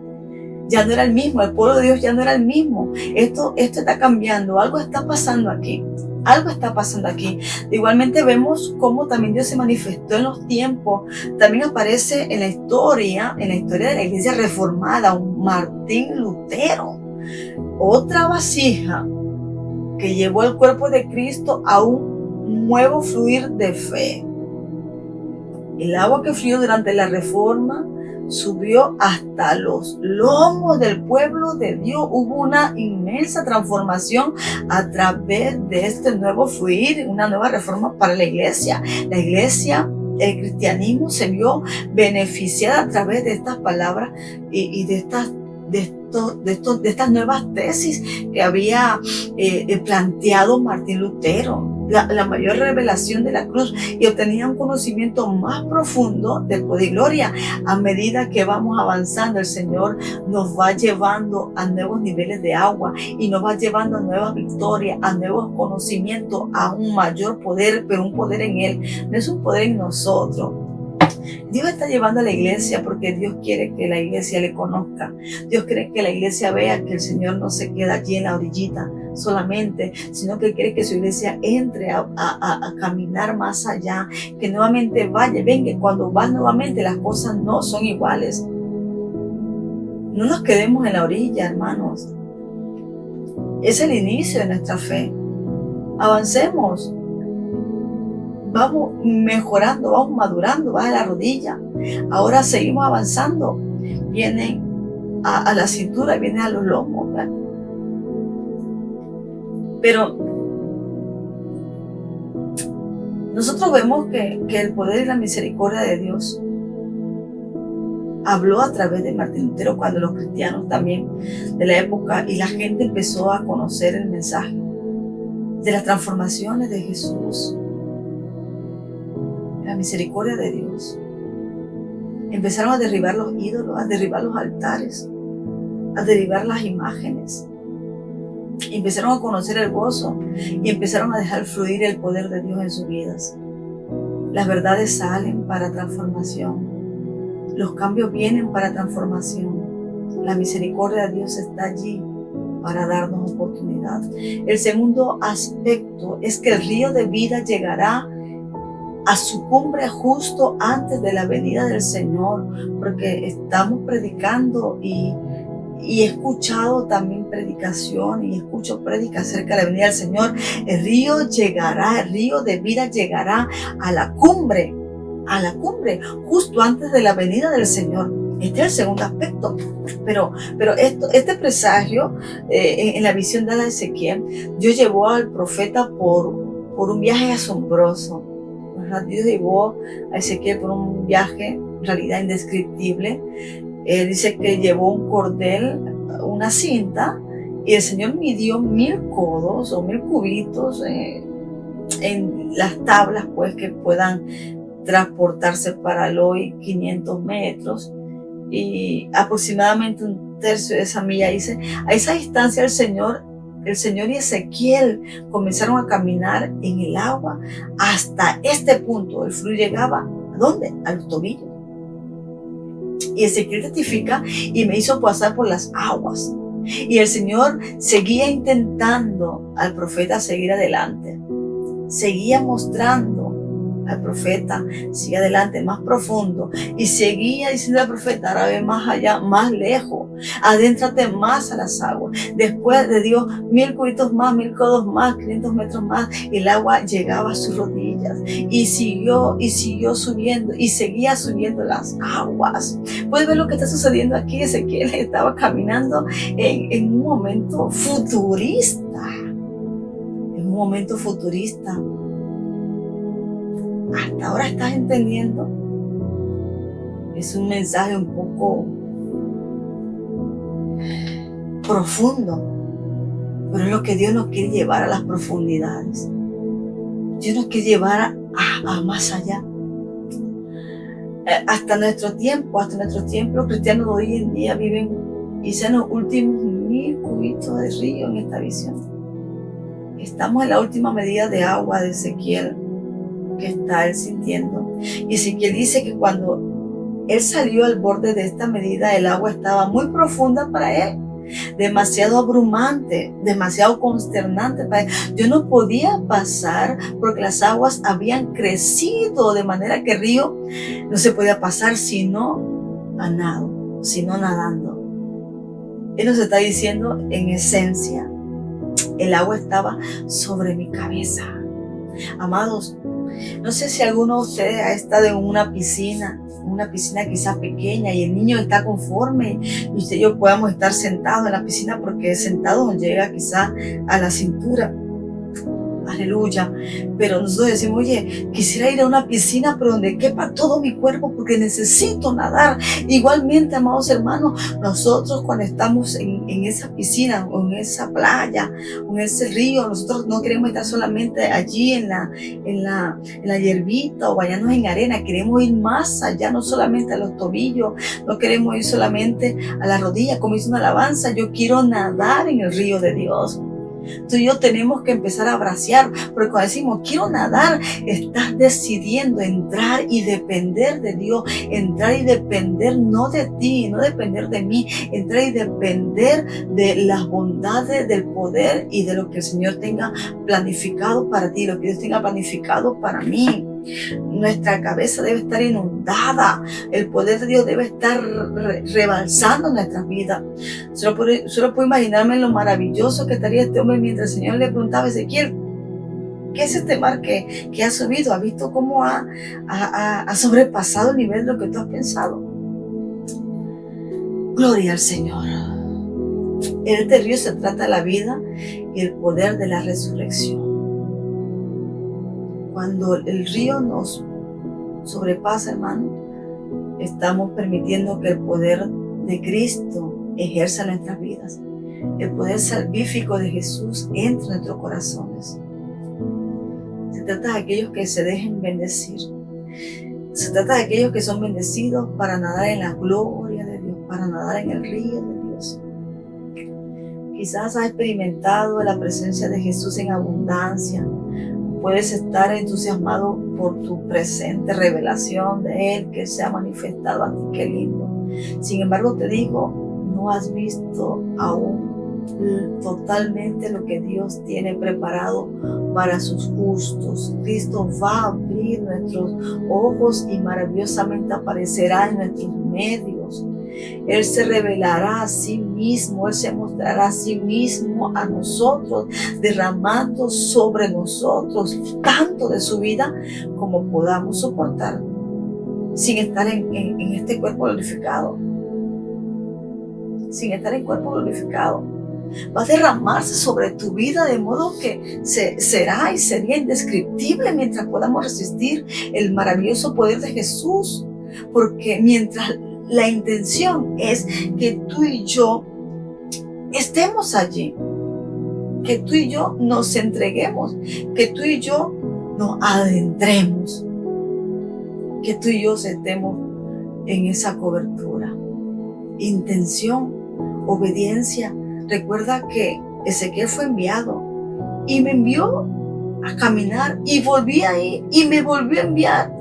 el pueblo de Dios ya no era el mismo. Esto está cambiando, algo está pasando aquí. Igualmente vemos cómo también Dios se manifestó en los tiempos. También aparece en la historia de la iglesia reformada, un Martín Lutero, otra vasija que llevó el cuerpo de Cristo a un nuevo fluir de fe. El agua que fluyó durante la Reforma subió hasta los lomos del pueblo de Dios. Hubo una inmensa transformación a través de este nuevo fluir, una nueva reforma para la iglesia. La iglesia, el cristianismo se vio beneficiada a través de estas palabras y de estas nuevas tesis que había planteado Martín Lutero. La mayor revelación de la cruz, y obtenía un conocimiento más profundo del poder y gloria. A medida que vamos avanzando, el Señor nos va llevando a nuevos niveles de agua y nos va llevando a nuevas victorias, a nuevos conocimientos, a un mayor poder, pero un poder en Él, no es un poder en nosotros. Dios está llevando a la iglesia porque Dios quiere que la iglesia le conozca. Dios quiere que la iglesia vea que el Señor no se queda allí en la orillita solamente, sino que quiere que su iglesia entre a caminar más allá, que nuevamente venga. Cuando va nuevamente, las cosas no son iguales. No nos quedemos en la orilla, hermanos. Es el inicio de nuestra fe. Avancemos. Vamos mejorando, vamos madurando, vas a la rodilla. Ahora seguimos avanzando. Vienen a la cintura, vienen a los lomos, ¿verdad? Pero nosotros vemos que el poder y la misericordia de Dios habló a través de Martín Lutero, cuando los cristianos también de la época y la gente empezó a conocer el mensaje de las transformaciones de Jesús. La misericordia de Dios. Empezaron a derribar los ídolos, a derribar los altares, a derribar las imágenes. Empezaron a conocer el gozo y empezaron a dejar fluir el poder de Dios en sus vidas. Las verdades salen para transformación. Los cambios vienen para transformación. La misericordia de Dios está allí para darnos oportunidad. El segundo aspecto es que el río de vida llegará a su cumbre justo antes de la venida del Señor, porque estamos predicando y he escuchado también predicación y escucho prédicas acerca de la venida del Señor. El río llegará, el río de vida llegará a la cumbre, justo antes de la venida del Señor. Este es el segundo aspecto, pero este presagio en la visión dada a Ezequiel, Dios llevó al profeta por un viaje asombroso. Dios llevó a Ezequiel por un viaje en realidad indescriptible. Dice que llevó un cordel, una cinta, y el Señor midió 1000 codos o 1000 cubitos en las tablas, pues, que puedan transportarse para hoy 500 metros y aproximadamente un tercio de esa milla. Dice, a esa distancia el Señor y Ezequiel comenzaron a caminar en el agua hasta este punto. El flujo llegaba, ¿a dónde? A los tobillos. Y Ezequiel testifica, y me hizo pasar por las aguas. Y el Señor seguía intentando al profeta seguir adelante. Seguía mostrando al profeta, sigue adelante, más profundo. Y seguía diciendo al profeta, ahora ve más allá, más lejos. Adéntrate más a las aguas. Después de Dios, 1000 cubitos más, 1000 codos más, 500 metros más, y el agua llegaba a sus rodillas. Y siguió subiendo, y seguía subiendo las aguas. Puedes ver lo que está sucediendo aquí. Ezequiel estaba caminando en un momento futurista. En un momento futurista. Hasta ahora estás entendiendo. Es un mensaje un poco profundo, pero es lo que Dios nos quiere llevar a las profundidades. Dios nos quiere llevar a más allá. Hasta nuestro tiempo, los cristianos de hoy en día viven quizá en los últimos 1000 cubitos de río en esta visión. Estamos en la última medida de agua de Ezequiel que está él sintiendo. Y Ezequiel dice que cuando él salió al borde de esta medida, el agua estaba muy profunda para él, demasiado abrumante, demasiado consternante para él. Yo no podía pasar porque las aguas habían crecido de manera que el río no se podía pasar sino a nado, sino nadando. Él nos está diciendo, en esencia, el agua estaba sobre mi cabeza. Amados, no sé si alguno de ustedes ha estado en una piscina quizás pequeña, y el niño está conforme y usted y yo podamos estar sentados en la piscina, porque sentado nos llega quizás a la cintura. Aleluya. Pero nosotros decimos, oye, quisiera ir a una piscina pero donde quepa todo mi cuerpo porque necesito nadar. Igualmente, amados hermanos, nosotros cuando estamos en esa piscina o en esa playa o en ese río, nosotros no queremos estar solamente allí en la hierbita o bañarnos en arena. Queremos ir más allá, no solamente a los tobillos, no queremos ir solamente a la rodilla. Como dice una alabanza, yo quiero nadar en el río de Dios. Tú y yo tenemos que empezar a bracear, porque cuando decimos quiero nadar, estás decidiendo entrar y depender de Dios, entrar y depender no de ti, no depender de mí, entrar y depender de las bondades, del poder y de lo que el Señor tenga planificado para ti, lo que Dios tenga planificado para mí. Nuestra cabeza debe estar inundada, el poder de Dios debe estar rebalsando nuestras vidas. Solo puedo imaginarme lo maravilloso que estaría este hombre mientras el Señor le preguntaba a Ezequiel, ¿qué es este mar que ha subido? ¿Has visto cómo ha sobrepasado el nivel de lo que tú has pensado? Gloria al Señor. En este río se trata de la vida y el poder de la resurrección. Cuando el río nos sobrepasa, hermano, estamos permitiendo que el poder de Cristo ejerza en nuestras vidas. El poder salvífico de Jesús entre en nuestros corazones. Se trata de aquellos que se dejen bendecir. Se trata de aquellos que son bendecidos para nadar en la gloria de Dios, para nadar en el río de Dios. Quizás has experimentado la presencia de Jesús en abundancia. Puedes estar entusiasmado por tu presente revelación de Él, que se ha manifestado a ti, qué lindo. Sin embargo, te digo, no has visto aún totalmente lo que Dios tiene preparado para sus justos. Cristo va a abrir nuestros ojos y maravillosamente aparecerá en nuestros medios. Él se revelará a sí mismo, Él se mostrará a sí mismo a nosotros, derramando sobre nosotros tanto de su vida como podamos soportar, sin estar en este cuerpo glorificado. Sin estar en cuerpo glorificado. Va a derramarse sobre tu vida de modo que será y sería indescriptible mientras podamos resistir el maravilloso poder de Jesús. Porque mientras la intención es que tú y yo estemos allí, que tú y yo nos entreguemos, que tú y yo nos adentremos, que tú y yo estemos en esa cobertura. Intención, obediencia. Recuerda que Ezequiel fue enviado y me envió a caminar y volví a ir y me volvió a enviar.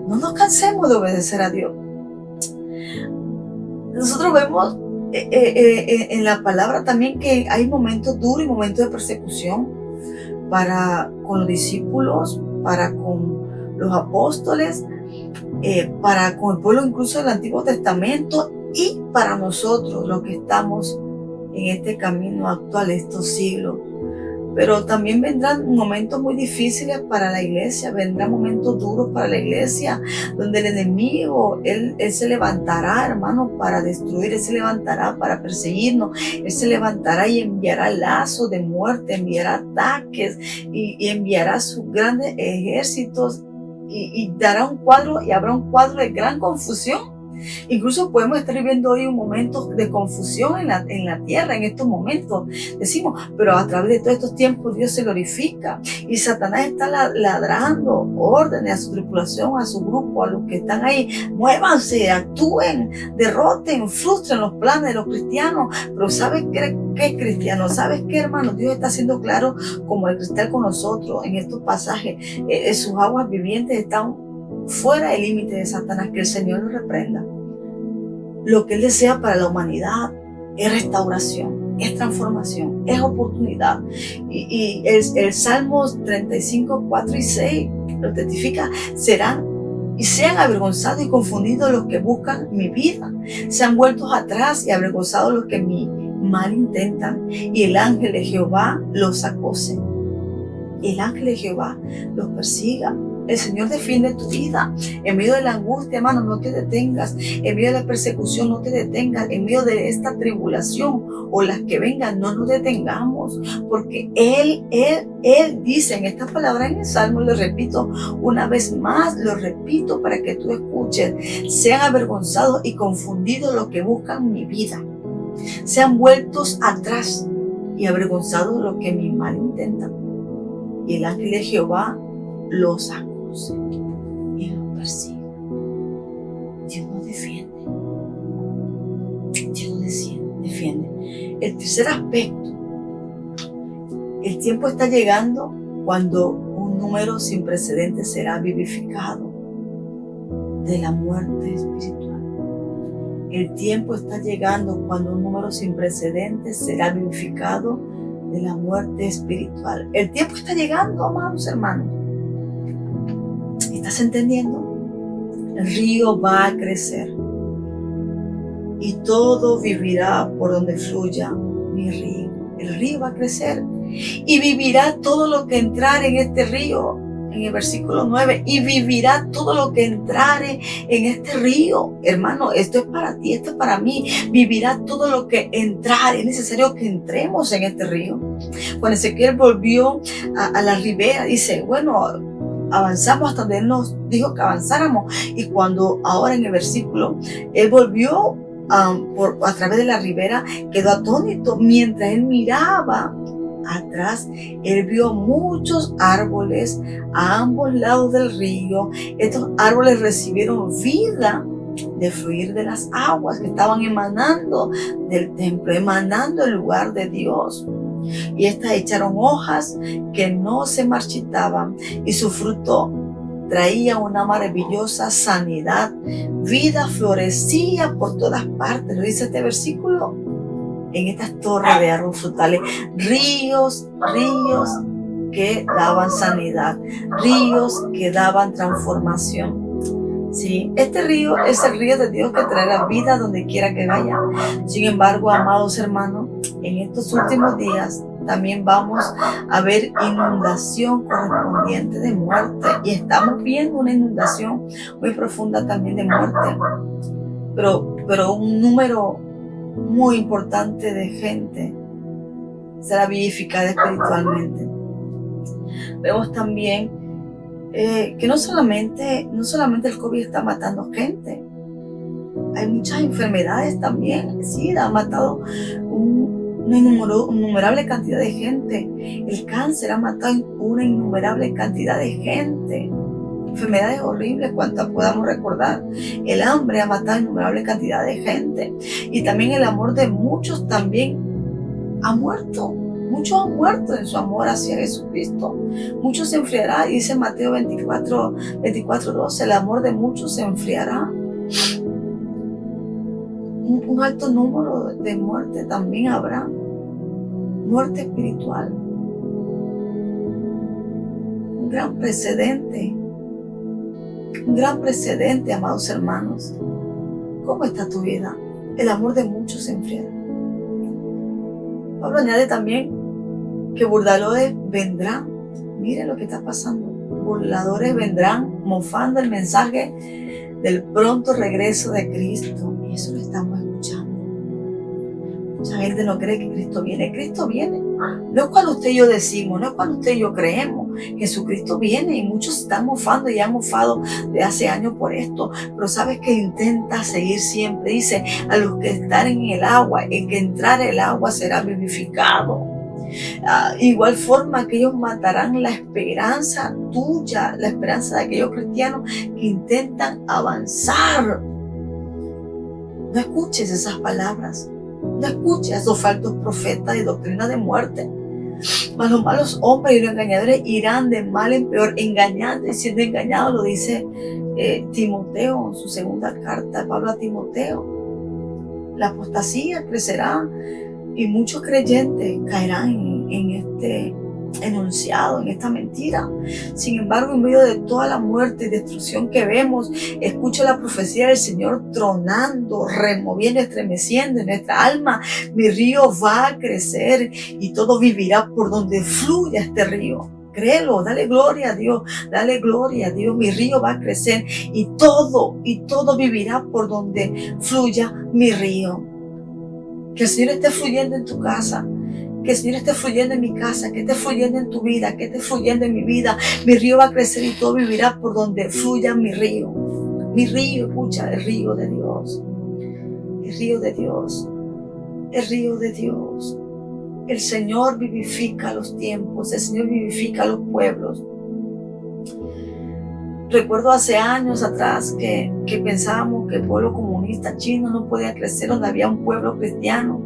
No nos cansemos de obedecer a Dios. Nosotros vemos en la palabra también que hay momentos duros y momentos de persecución con los discípulos, para con los apóstoles, para con el pueblo incluso del Antiguo Testamento y para nosotros los que estamos en este camino actual, estos siglos. Pero también vendrán momentos muy difíciles para la iglesia, vendrán momentos duros para la iglesia, donde el enemigo, él se levantará, hermanos, para destruir, Él se levantará para perseguirnos, Él se levantará y enviará lazos de muerte, enviará ataques y enviará sus grandes ejércitos y dará un cuadro y habrá un cuadro de gran confusión. Incluso podemos estar viviendo hoy un momento de confusión en la tierra, en estos momentos. Decimos, pero a través de todos estos tiempos Dios se glorifica y Satanás está ladrando órdenes a su tripulación, a su grupo, a los que están ahí. Muévanse, actúen, derroten, frustren los planes de los cristianos. Pero ¿sabes qué, cristiano? ¿Sabes qué, hermano? Dios está siendo claro como el cristal con nosotros en estos pasajes. Sus aguas vivientes están fuera del límite de Satanás. Que el Señor lo reprenda. Lo que Él desea para la humanidad es restauración, es transformación, es oportunidad. Y el Salmos 35, 4 y 6 lo testifica. Serán y sean avergonzados y confundidos los que buscan mi vida. Sean vueltos atrás y avergonzados los que mi mal intentan. Y el ángel de Jehová los acose. El ángel de Jehová los persiga. El Señor defiende tu vida. En medio de la angustia, hermano, no te detengas. En medio de la persecución, no te detengas. En medio de esta tribulación o las que vengan, no nos detengamos. Porque Él dice en esta palabra en el Salmo, lo repito una vez más, lo repito para que tú escuches. Sean avergonzados y confundidos los que buscan mi vida. Sean vueltos atrás y avergonzados los que mi mal intentan. Y el ángel de Jehová los acose y los persigue. Dios nos defiende. Dios nos defiende. El tercer aspecto. El tiempo está llegando cuando un número sin precedentes será vivificado de la muerte espiritual. El tiempo está llegando cuando un número sin precedentes será vivificado de la muerte espiritual. El tiempo está llegando, amados hermanos. ¿Estás entendiendo? El río va a crecer y todo vivirá por donde fluya mi río. El río va a crecer y vivirá todo lo que entrare en este río. En el versículo 9, y vivirá todo lo que entrare en este río. Hermano, esto es para ti, esto es para mí. Vivirá todo lo que entrare. Es necesario que entremos en este río. Cuando Ezequiel volvió a la ribera, dice, bueno, avanzamos hasta donde Él nos dijo que avanzáramos. Y cuando ahora en el versículo, Él volvió a través de la ribera, quedó atónito mientras Él miraba atrás, él vio muchos árboles a ambos lados del río. Estos árboles recibieron vida de fluir de las aguas que estaban emanando del templo, emanando el lugar de Dios. Y estas echaron hojas que no se marchitaban, y su fruto traía una maravillosa sanidad. Vida florecía por todas partes. Lo dice este versículo. En estas torres de árboles frutales, ríos que daban sanidad, ríos que daban transformación. Sí, este río es el río de Dios que traerá vida donde quiera que vaya. Sin embargo, amados hermanos, en estos últimos días también vamos a ver inundación correspondiente de muerte, y estamos viendo una inundación muy profunda también de muerte, pero un número muy importante de gente será vivificada espiritualmente. Vemos también que no solamente el COVID está matando gente, hay muchas enfermedades también. Sí, ha matado una innumerable cantidad de gente. El cáncer ha matado una innumerable cantidad de gente. Enfermedades horribles cuantas podamos recordar. El hambre ha matado innumerable cantidad de gente. Y también el amor de muchos también ha muerto. Muchos han muerto en su amor hacia Jesucristo. Muchos se enfriará. Dice Mateo 24:12, el amor de muchos se enfriará. Un alto número de muerte también habrá. Muerte espiritual. Un gran precedente. Un gran precedente, amados hermanos. ¿Cómo está tu vida? El amor de muchos se enfriará. Pablo añade también que burladores vendrán. Miren lo que está pasando. Burladores vendrán mofando el mensaje del pronto regreso de Cristo. Y eso lo estamos escuchando. Mucha gente no cree que Cristo viene. Cristo viene. No es cuando usted y yo decimos, no es cuando usted y yo creemos. Jesucristo viene, y muchos están mofando y han mofado de hace años por esto. Pero sabes que intenta seguir siempre. Dice, a los que están en el agua, el que entrar el agua será vivificado. Igual forma que ellos matarán la esperanza tuya, la esperanza de aquellos cristianos que intentan avanzar. No escuches esas palabras. No escuches a esos falsos profetas y doctrina de muerte. Mas los malos hombres y los engañadores irán de mal en peor, engañando y siendo engañados. Lo dice Timoteo en su segunda carta, Pablo a Timoteo. La apostasía crecerá y muchos creyentes caerán en este enunciado, en esta mentira. Sin embargo, en medio de toda la muerte y destrucción que vemos, escucho la profecía del Señor tronando, removiendo, estremeciendo en nuestra alma. Mi río va a crecer y todo vivirá por donde fluya este río. Créelo, dale gloria a Dios, dale gloria a Dios. Mi río va a crecer y todo vivirá por donde fluya mi río. Que el Señor esté fluyendo en tu casa, que el Señor esté fluyendo en mi casa, que esté fluyendo en tu vida, que esté fluyendo en mi vida. Mi río va a crecer y todo vivirá por donde fluya mi río. Mi río, escucha, el río de Dios. El río de Dios. El río de Dios. El Señor vivifica los tiempos, el Señor vivifica los pueblos. Recuerdo hace años atrás que pensábamos que el pueblo comunista chino no podía crecer donde había un pueblo cristiano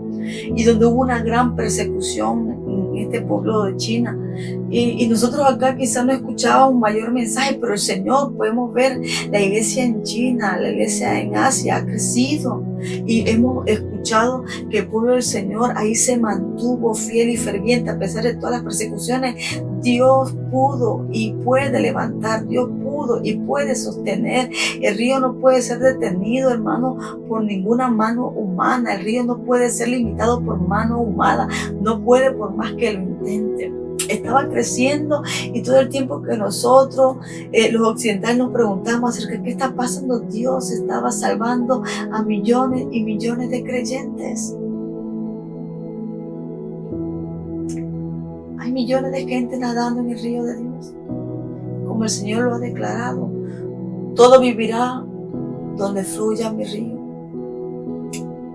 y donde hubo una gran persecución en este pueblo de China. Y nosotros acá quizás no escuchábamos un mayor mensaje, pero el Señor, podemos ver la iglesia en China, la iglesia en Asia ha crecido y hemos escuchado que el pueblo del Señor ahí se mantuvo fiel y ferviente a pesar de todas las persecuciones. Dios pudo y puede levantar, Dios pudo y puede sostener. El río no puede ser detenido, hermano, por ninguna mano humana. El río no puede ser limitado por mano humana, no puede por más que lo intente. Estaba creciendo y todo el tiempo que nosotros, los occidentales, nos preguntamos acerca de qué está pasando, Dios estaba salvando a millones y millones de creyentes. Hay millones de gente nadando en el río de Dios, como el Señor lo ha declarado. Todo vivirá donde fluya mi río.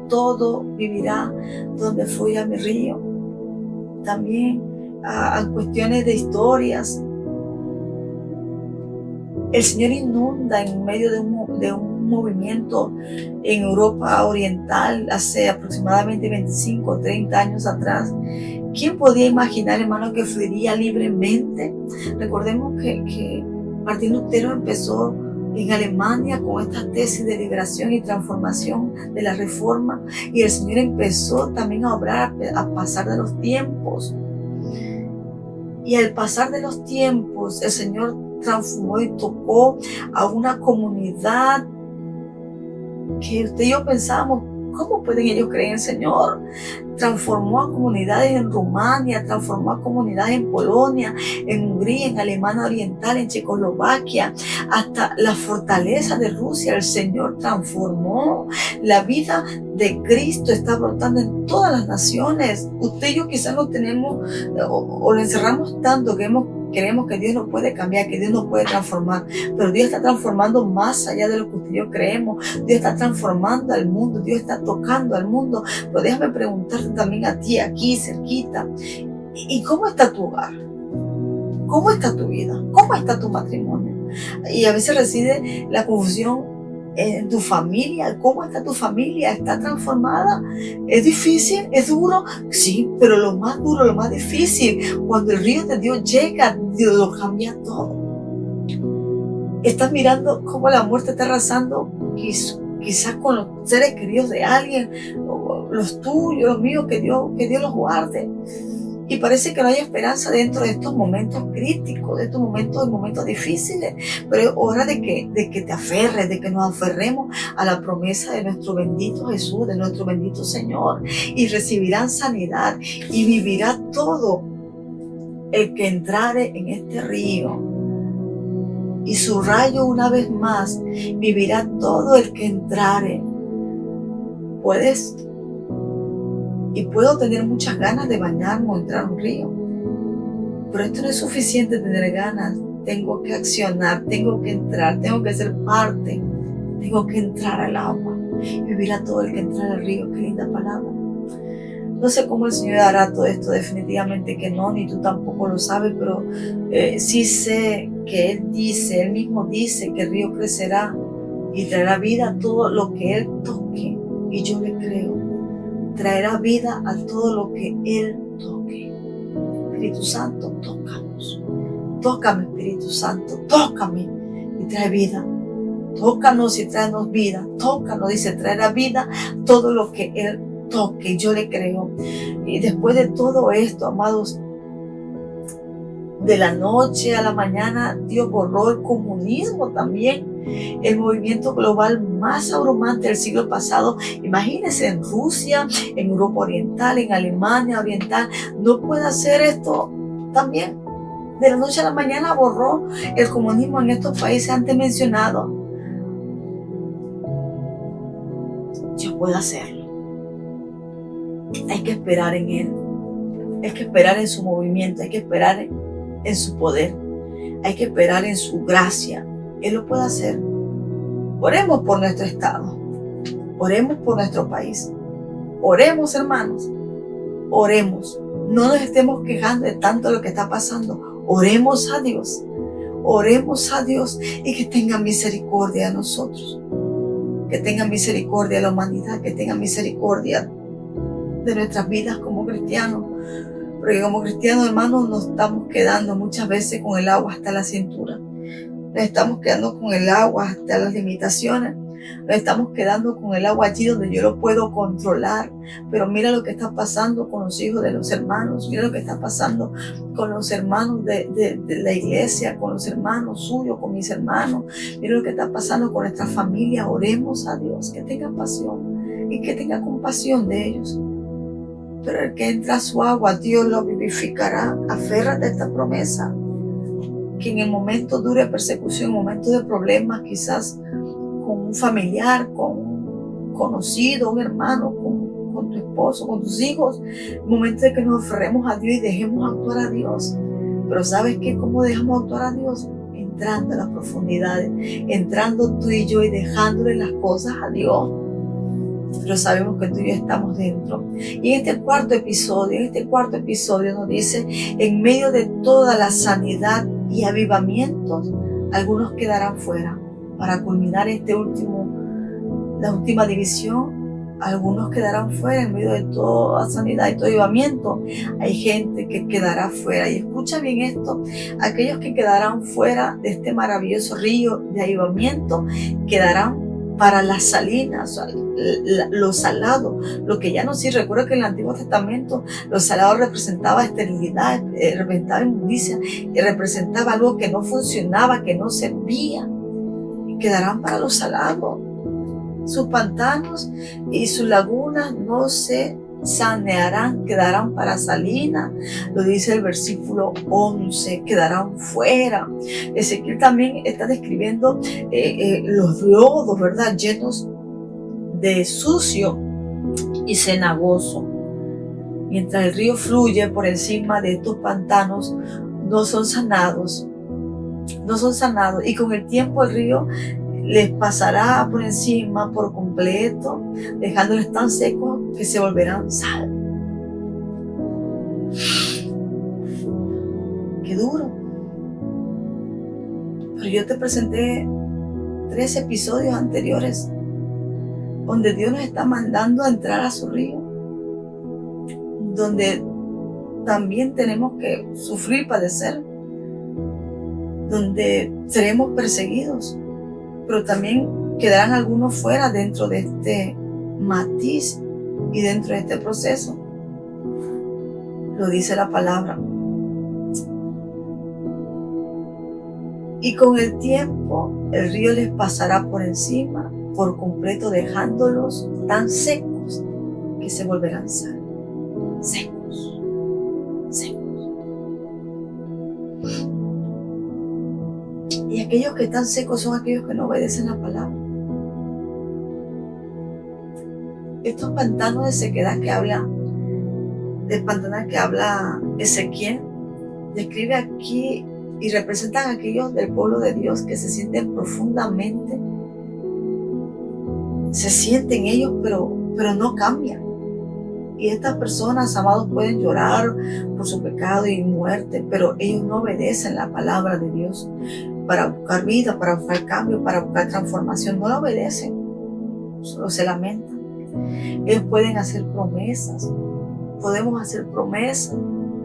Todo vivirá donde fluya mi río. También a cuestiones de historias. El Señor inunda en medio de un movimiento en Europa Oriental hace aproximadamente 25 o 30 años atrás. ¿Quién podía imaginar, hermano, que fluiría libremente? Recordemos que Martín Lutero empezó en Alemania con esta tesis de liberación y transformación de la Reforma, y el Señor empezó también a obrar a pasar de los tiempos. Y al pasar de los tiempos, el Señor transformó y tocó a una comunidad que usted y yo pensábamos, ¿cómo pueden ellos creer en el Señor? Transformó a comunidades en Rumania, transformó a comunidades en Polonia, en Hungría, en Alemania Oriental, en Checoslovaquia, hasta la fortaleza de Rusia. El Señor transformó. La vida de Cristo está brotando en todas las naciones. Usted y yo quizás lo tenemos o lo encerramos tanto que creemos que Dios no puede cambiar, que Dios no puede transformar, pero Dios está transformando más allá de lo que usted y yo creemos. Dios está transformando al mundo, Dios está tocando al mundo. Pero déjame preguntarte también a ti, aquí cerquita, ¿y cómo está tu hogar? ¿Cómo está tu vida? ¿Cómo está tu matrimonio? Y a veces reside la confusión en tu familia. ¿Cómo está tu familia? ¿Está transformada? ¿Es difícil? ¿Es duro? Sí, pero lo más duro, lo más difícil, cuando el río de Dios llega, Dios lo cambia todo. Estás mirando cómo la muerte está arrasando, quizás con los seres queridos de alguien, los tuyos, los míos, que Dios los guarde. Y parece que no hay esperanza dentro de estos momentos críticos, de estos momentos difíciles. Pero es hora de que te aferres, de que nos aferremos a la promesa de nuestro bendito Jesús, de nuestro bendito Señor. Y recibirán sanidad y vivirá todo el que entrare en este río. Y subrayo una vez más, vivirá todo el que entrare. Puedo tener muchas ganas de bañarme o entrar a un río, pero esto no es suficiente tener ganas. Tengo que accionar, tengo que entrar, tengo que ser parte, tengo que entrar al agua. Vivirá todo el que entra al río. Qué linda palabra. No sé cómo el Señor hará todo esto, definitivamente que no, ni tú tampoco lo sabes, pero sí sé que Él mismo dice que el río crecerá y traerá vida a todo lo que Él toque, y yo le creo. Traerá vida a todo lo que Él toque. Espíritu Santo, tócanos. Tócame, Espíritu Santo, tócame y trae vida. Tócanos y tráenos vida. Tócanos, dice, traerá vida todo lo que Él toque. Yo le creo. Y después de todo esto, amados, de la noche a la mañana, Dios borró el comunismo también. El movimiento global más abrumante del siglo pasado. Imagínense, en Rusia, en Europa Oriental, en Alemania Oriental, no puede hacer esto también. De la noche a la mañana borró el comunismo en estos países antes mencionados. Dios puede hacerlo. Hay que esperar en Él. Hay que esperar en su movimiento. Hay que esperar en su poder. Hay que esperar en su gracia. Él lo puede hacer. Oremos por nuestro estado. Oremos por nuestro país. Oremos, hermanos. Oremos. No nos estemos quejando de tanto lo que está pasando. Oremos a Dios. Oremos a Dios y que tenga misericordia de nosotros. Que tenga misericordia de la humanidad. Que tenga misericordia de nuestras vidas como cristianos. Porque como cristianos, hermanos, nos estamos quedando muchas veces con el agua hasta la cintura. Nos estamos quedando con el agua hasta las limitaciones. Nos estamos quedando con el agua allí donde yo lo puedo controlar. Pero mira lo que está pasando con los hijos de los hermanos. Mira lo que está pasando con los hermanos de la iglesia, con los hermanos suyos, con mis hermanos. Mira lo que está pasando con nuestra familia. Oremos a Dios, que tenga pasión y que tenga compasión de ellos. Pero el que entra a su agua, Dios lo vivificará. Aférrate a esta promesa. Que en el momento duro de persecución, en momentos de problemas, quizás con un familiar, con un conocido, un hermano, con tu esposo, con tus hijos, en momentos de que nos aferremos a Dios y dejemos actuar a Dios. Pero ¿sabes qué? ¿Cómo dejamos actuar a Dios? Entrando en las profundidades, entrando tú y yo y dejándole las cosas a Dios. pero sabemos que tú y yo estamos dentro. Y en este cuarto episodio nos dice, en medio de toda la sanidad y avivamientos, algunos quedarán fuera. Para culminar la última división, algunos quedarán fuera en medio de toda sanidad y todo avivamiento. Hay gente que quedará fuera. Y escucha bien esto, aquellos que quedarán fuera de este maravilloso río de avivamiento, quedarán para las salinas, lo salado, lo que ya no sirve. Recuerda que en el Antiguo Testamento lo salado representaba esterilidad, representaba inmundicia, y representaba algo que no funcionaba, que no servía. Y quedarán para los salados. Sus pantanos y sus lagunas no se sanearán, quedarán para salinas. Lo dice el versículo 11, quedarán fuera. Ezequiel también está describiendo los lodos, ¿verdad? Llenos de sucio y cenagoso. Mientras el río fluye por encima de estos pantanos, no son sanados. Y con el tiempo el río les pasará por encima por completo, dejándoles tan secos que se volverán sal. Qué duro. Pero yo te presenté 3 episodios anteriores donde Dios nos está mandando a entrar a su río, donde también tenemos que sufrir, padecer, donde seremos perseguidos, pero también quedarán algunos fuera dentro de este matiz y dentro de este proceso. Lo dice la palabra. Y con el tiempo el río les pasará por encima por completo, dejándolos tan secos que se volverán sal. Secos. Y aquellos que están secos son aquellos que no obedecen la palabra. Estos pantanos de sequedad que habla Ezequiel, describe aquí y representan a aquellos del pueblo de Dios que se sienten profundamente, se sienten ellos, pero no cambian. Y estas personas, amados, pueden llorar por su pecado y muerte, pero ellos no obedecen la palabra de Dios para buscar vida, para buscar cambio, para buscar transformación. No la obedecen, solo se lamentan. Ellos pueden hacer promesas, podemos hacer promesas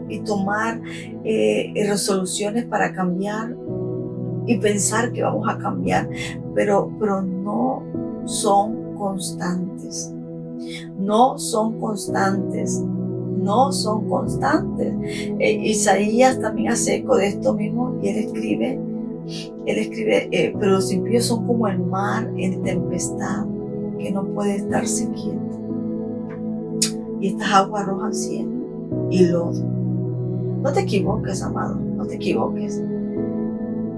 y tomar resoluciones para cambiar y pensar que vamos a cambiar, pero no son constantes. Isaías también hace eco de esto mismo y él escribe, pero los impíos son como el mar en tempestad que no puede estarse quieto. Y estas aguas arrojan cieno y lodo. No te equivoques, amado, no te equivoques.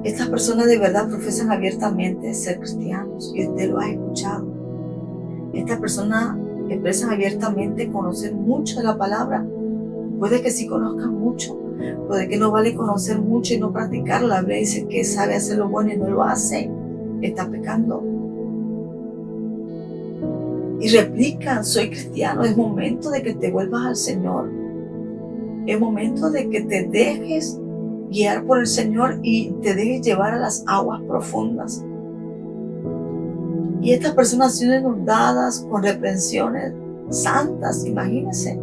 Estas personas de verdad profesan abiertamente ser cristianos y usted lo ha escuchado. Estas personas expresan abiertamente conocer mucho de la palabra. Puede que sí conozcan mucho, puede que no vale conocer mucho y no practicarlo. La Biblia dice que sabe hacer lo bueno y no lo hace, está pecando. Y replican, soy cristiano. Es momento de que te vuelvas al Señor. Es momento de que te dejes guiar por el Señor y te dejes llevar a las aguas profundas. Y estas personas siendo inundadas con reprensiones santas, imagínense.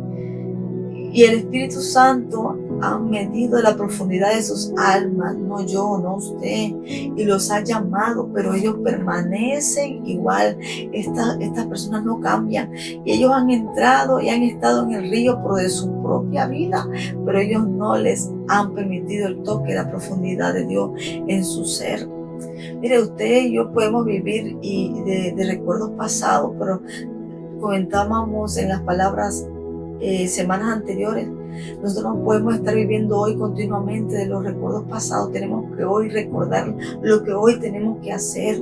Y el Espíritu Santo ha medido la profundidad de sus almas, no yo, no usted, y los ha llamado, pero ellos permanecen igual. Estas personas no cambian. Y ellos han entrado y han estado en el río por de su propia vida, pero ellos no les han permitido el toque, la profundidad de Dios en su ser. Mire, usted y yo podemos vivir de recuerdos pasados, pero comentábamos en las palabras semanas anteriores, nosotros no podemos estar viviendo hoy continuamente de los recuerdos pasados. Tenemos que hoy recordar lo que hoy tenemos que hacer.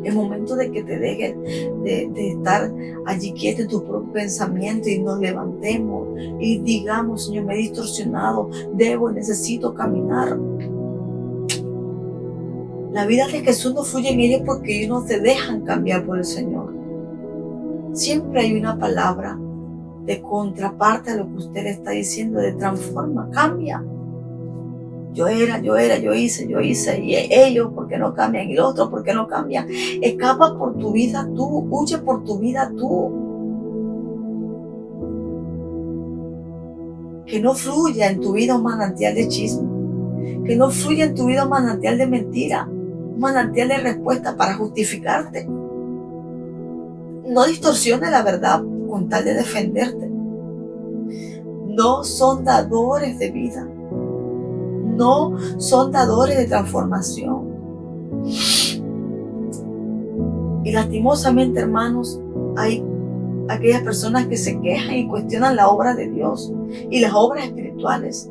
Es momento de que te dejes de estar allí quieto en tus propios pensamientos y nos levantemos y digamos, Señor, me he distorsionado, debo y necesito caminar. La vida de Jesús no fluye en ellos porque ellos no se dejan cambiar por el Señor. siempre hay una palabra de contraparte a lo que usted le está diciendo, de transforma, cambia. Yo hice, y ellos, ¿por qué no cambian? Y los otros, ¿por qué no cambian? Escapa por tu vida tú, huye por tu vida tú. Que no fluya en tu vida un manantial de chisme, que no fluya en tu vida un manantial de mentira, un manantial de respuesta para justificarte. No distorsiones la verdad con tal de defenderte. No son dadores de vida. No son dadores de transformación. Y lastimosamente, hermanos, hay aquellas personas que se quejan y cuestionan la obra de Dios y las obras espirituales.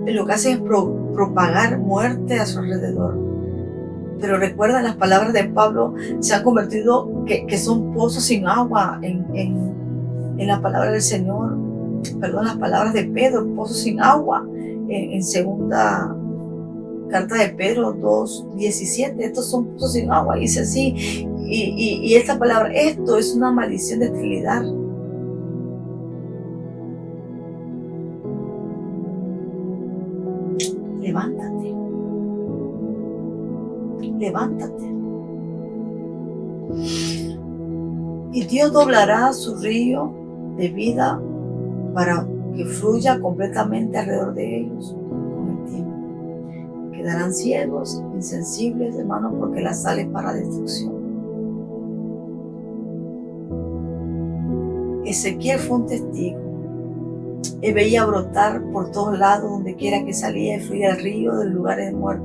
Y lo que hacen es propagar muerte a su alrededor. Pero recuerda, las palabras de Pablo se han convertido que son pozos sin agua en la palabra del Señor. Perdón, las palabras de Pedro, pozos sin agua. En segunda carta de Pedro 2:17, estos son pozos sin agua, dice así, y esta palabra, esto es una maldición de esterilidad. Levántate, y Dios doblará su río de vida para que fluya completamente alrededor de ellos con el tiempo. Quedarán ciegos, insensibles, hermanos, porque la sal es para destrucción. Ezequiel fue un testigo. Él veía brotar por todos lados, donde quiera que salía y fluía el río de lugares de muerte.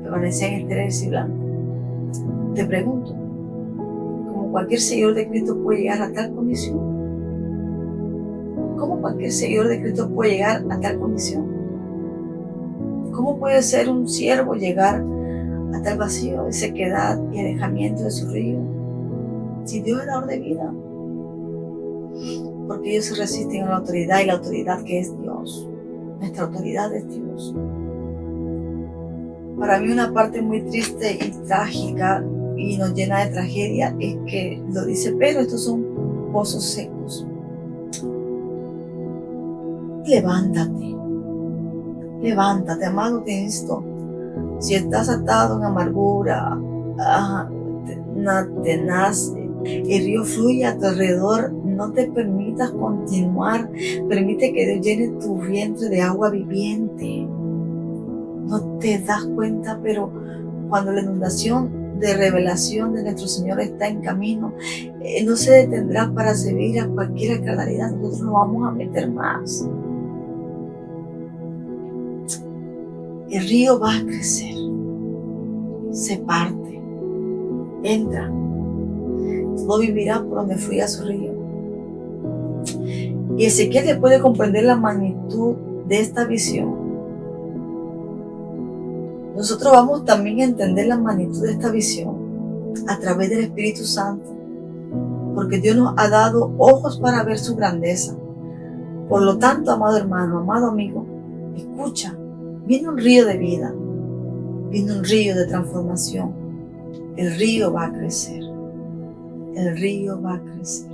Permanecían estériles y blancos. Te pregunto, ¿cómo cualquier seguidor de Cristo puede llegar a tal condición? ¿Cómo cualquier seguidor de Cristo puede llegar a tal condición? ¿Cómo puede ser un siervo llegar a tal vacío de sequedad y alejamiento de su río? Si Dios es dador de vida. Porque ellos se resisten a la autoridad, y la autoridad que es Dios. Nuestra autoridad es Dios. Para mí una parte muy triste y trágica y nos llena de tragedia es que lo dice Pedro, estos son pozos secos. Levántate, amado, te insto. Si estás atado en amargura, tenaz, el río fluye a tu alrededor, no te permitas continuar. Permite que Dios llene tu vientre de agua viviente. No te das cuenta, pero cuando la inundación de revelación de nuestro Señor está en camino, no se detendrá para servir a cualquier carnalidad. Nosotros nos vamos a meter más. El río va a crecer, se parte, entra, todo vivirá por donde fluya su río. Y Ezequiel puede comprender la magnitud de esta visión. Nosotros vamos también a entender la magnitud de esta visión a través del Espíritu Santo, porque Dios nos ha dado ojos para ver su grandeza. Por lo tanto, amado hermano, amado amigo, escucha. Viene un río de vida, viene un río de transformación. El río va a crecer, el río va a crecer.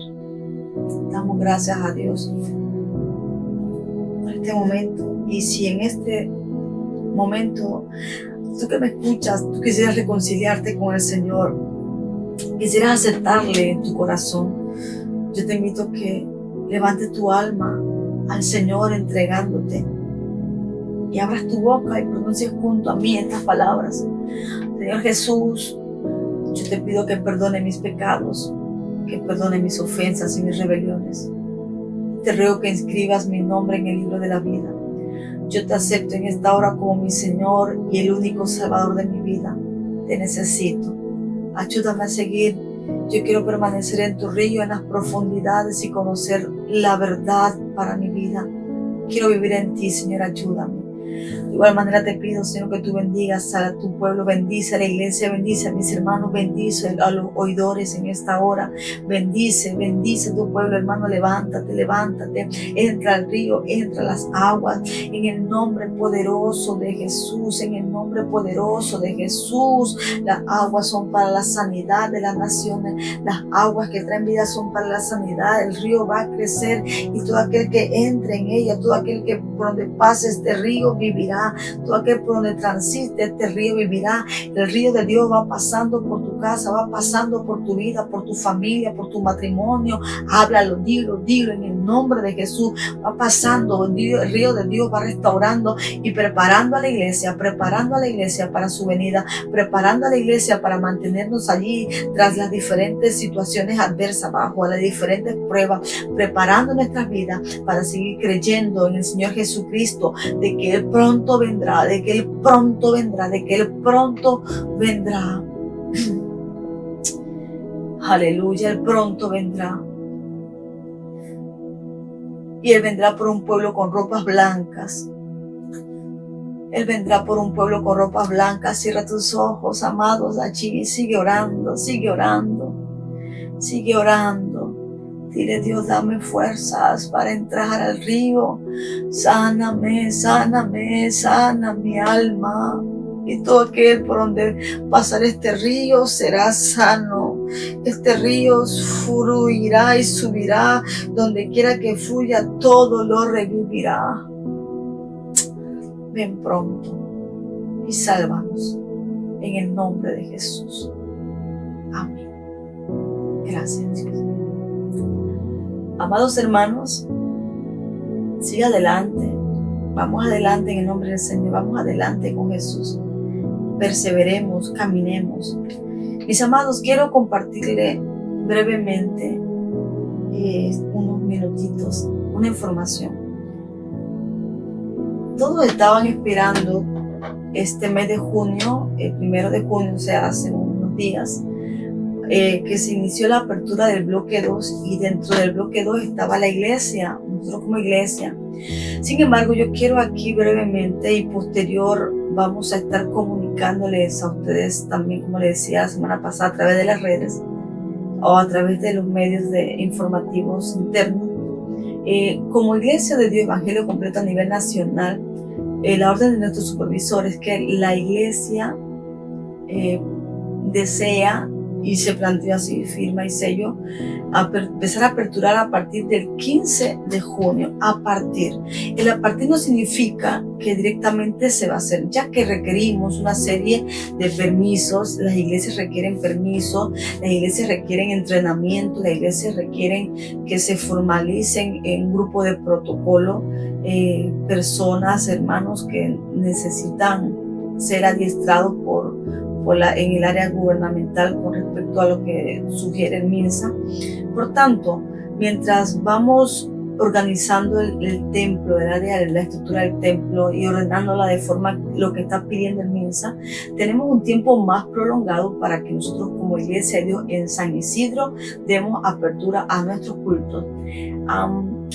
Damos gracias a Dios por este momento. Y si en este momento, tú que me escuchas, tú quisieras reconciliarte con el Señor, quisieras aceptarle en tu corazón, yo te invito a que levantes tu alma al Señor entregándote. Y abras tu boca y pronuncies junto a mí estas palabras. Señor Jesús, yo te pido que perdone mis pecados, que perdone mis ofensas y mis rebeliones. Te ruego que inscribas mi nombre en el libro de la vida. Yo te acepto en esta hora como mi Señor y el único Salvador de mi vida. Te necesito. Ayúdame a seguir. Yo quiero permanecer en tu río, en las profundidades, y conocer la verdad para mi vida. Quiero vivir en ti, Señor, ayúdame. De igual manera te pido, Señor, que tú bendigas a tu pueblo, bendice a la iglesia, bendice a mis hermanos, bendice a los oidores en esta hora, bendice a tu pueblo, hermano, levántate, entra al río, entra a las aguas, en el nombre poderoso de Jesús, en el nombre poderoso de Jesús. Las aguas son para la sanidad de las naciones, las aguas que traen vida son para la sanidad. El río va a crecer y todo aquel que entre en ella, todo aquel que por donde pase este río vivirá, todo aquel por donde transite este río vivirá. El río de Dios va pasando por tu casa, va pasando por tu vida, por tu familia, por tu matrimonio. Háblalo, dilo en el nombre de Jesús. Va pasando, el río de Dios va restaurando y preparando a la iglesia para su venida, preparando a la iglesia para mantenernos allí tras las diferentes situaciones adversas, bajo las diferentes pruebas, preparando nuestras vidas para seguir creyendo en el Señor Jesucristo, de que Él pronto vendrá, de que Él pronto vendrá. Aleluya, Él pronto vendrá. Y Él vendrá por un pueblo con ropas blancas. Él vendrá por un pueblo con ropas blancas. Cierra tus ojos, amados, allí. Sigue orando. Dile, Dios, dame fuerzas para entrar al río. Sáname mi alma. Y todo aquel por donde pasar este río será sano. Este río fluirá y subirá. Donde quiera que fluya, todo lo revivirá. Ven pronto y sálvanos en el nombre de Jesús. Amén. Gracias, Dios. Amados hermanos, sigue adelante. Vamos adelante en el nombre del Señor. Vamos adelante con Jesús. Perseveremos, caminemos. Mis amados, quiero compartirle brevemente unos minutitos, una información. Todos estaban esperando este mes de junio, el 1 de junio, o sea, hace unos días, que se inició la apertura del bloque 2 y dentro del bloque 2 estaba la iglesia, nosotros como iglesia. Sin embargo, yo quiero aquí brevemente y posterior vamos a estar comunicándoles a ustedes también, como les decía la semana pasada, a través de las redes o a través de los medios informativos internos. Como Iglesia de Dios Evangelio Completo a nivel nacional, la orden de nuestros supervisores es que la iglesia desea y se planteó así, firma y sello, empezar a aperturar a partir del 15 de junio. A partir no significa que directamente se va a hacer, ya que requerimos una serie de permisos. Las iglesias requieren permisos, las iglesias requieren entrenamiento, las iglesias requieren que se formalicen en un grupo de protocolo, personas, hermanos que necesitan ser adiestrados en el área gubernamental con respecto a lo que sugiere el MINSA. Por tanto, mientras vamos organizando el templo, el área de la estructura del templo y ordenándola de forma lo que está pidiendo el MINSA, tenemos un tiempo más prolongado para que nosotros como Iglesia de Dios en San Isidro demos apertura a nuestros cultos.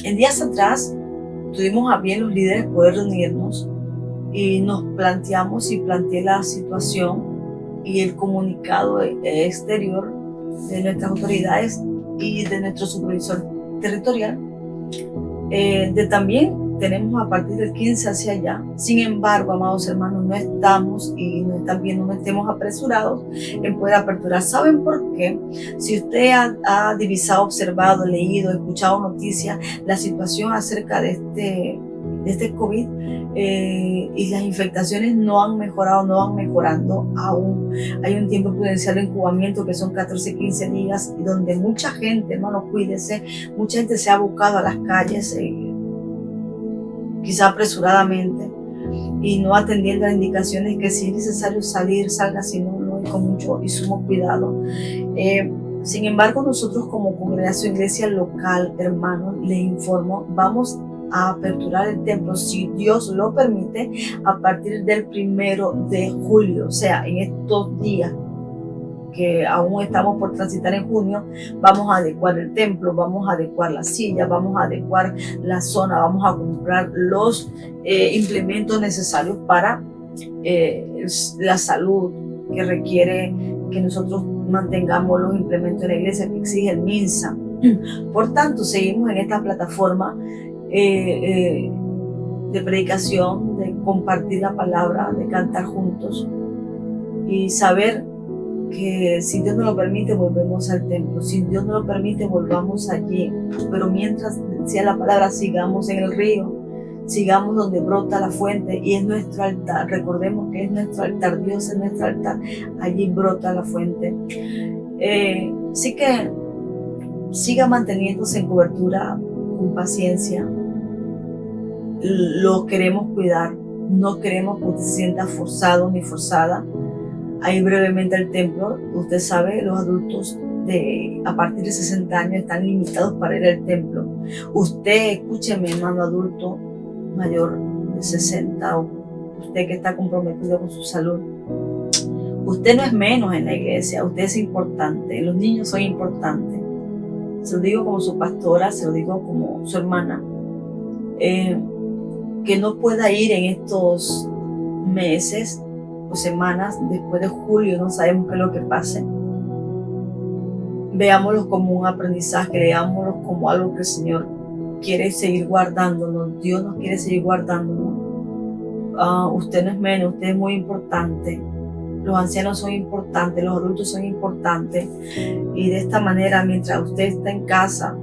En días atrás tuvimos a bien los líderes poder reunirnos y nos planteé la situación y el comunicado exterior de nuestras autoridades y de nuestro supervisor territorial. También tenemos a partir del 15 hacia allá. Sin embargo, amados hermanos, no estamos y no están viendo, no estemos apresurados en poder aperturar. ¿Saben por qué? Si usted ha divisado, observado, leído, escuchado noticias, la situación acerca de este COVID y las infectaciones no han mejorado, no van mejorando aún. Hay un tiempo prudencial de incubamiento que son 14-15 días y donde mucha gente, hermano, cuídese, mucha gente se ha abocado a las calles, quizá apresuradamente y no atendiendo a indicaciones que si es necesario salir, salga, si no, y con mucho y sumo cuidado. Sin embargo, nosotros como congregación iglesia local, hermanos, les informo, vamos a aperturar el templo, si Dios lo permite, a partir del 1 de julio, o sea, en estos días. que aún estamos por transitar en junio, vamos a adecuar el templo, vamos a adecuar la silla, vamos a adecuar la zona, vamos a comprar los implementos necesarios para la salud que requiere que nosotros mantengamos los implementos de la iglesia que exige el MINSA. Por tanto, seguimos en esta plataforma de predicación, de compartir la palabra, de cantar juntos y saber que si Dios nos lo permite volvemos al templo, si Dios nos lo permite volvamos allí, pero mientras decía la palabra sigamos en el río, sigamos donde brota la fuente y es nuestro altar. Recordemos que es nuestro altar, Dios es nuestro altar, allí brota la fuente. Así que siga manteniéndose en cobertura con paciencia. Lo queremos cuidar, no queremos que usted se sienta forzado ni forzada. Ahí brevemente el templo, usted sabe, los adultos a partir de 60 años están limitados para ir al templo. Usted, escúcheme, hermano adulto mayor de 60, o usted que está comprometido con su salud, usted no es menos en la iglesia, usted es importante, los niños son importantes. Se lo digo como su pastora, se lo digo como su hermana. Que no pueda ir en estos meses o semanas después de julio, no sabemos qué es lo que pase. Veámoslo como un aprendizaje, veámoslo como algo que el Señor quiere seguir guardándonos, Dios nos quiere seguir guardándonos. Usted no es menos, usted es muy importante. Los ancianos son importantes, los adultos son importantes. Y de esta manera, mientras usted está en casa,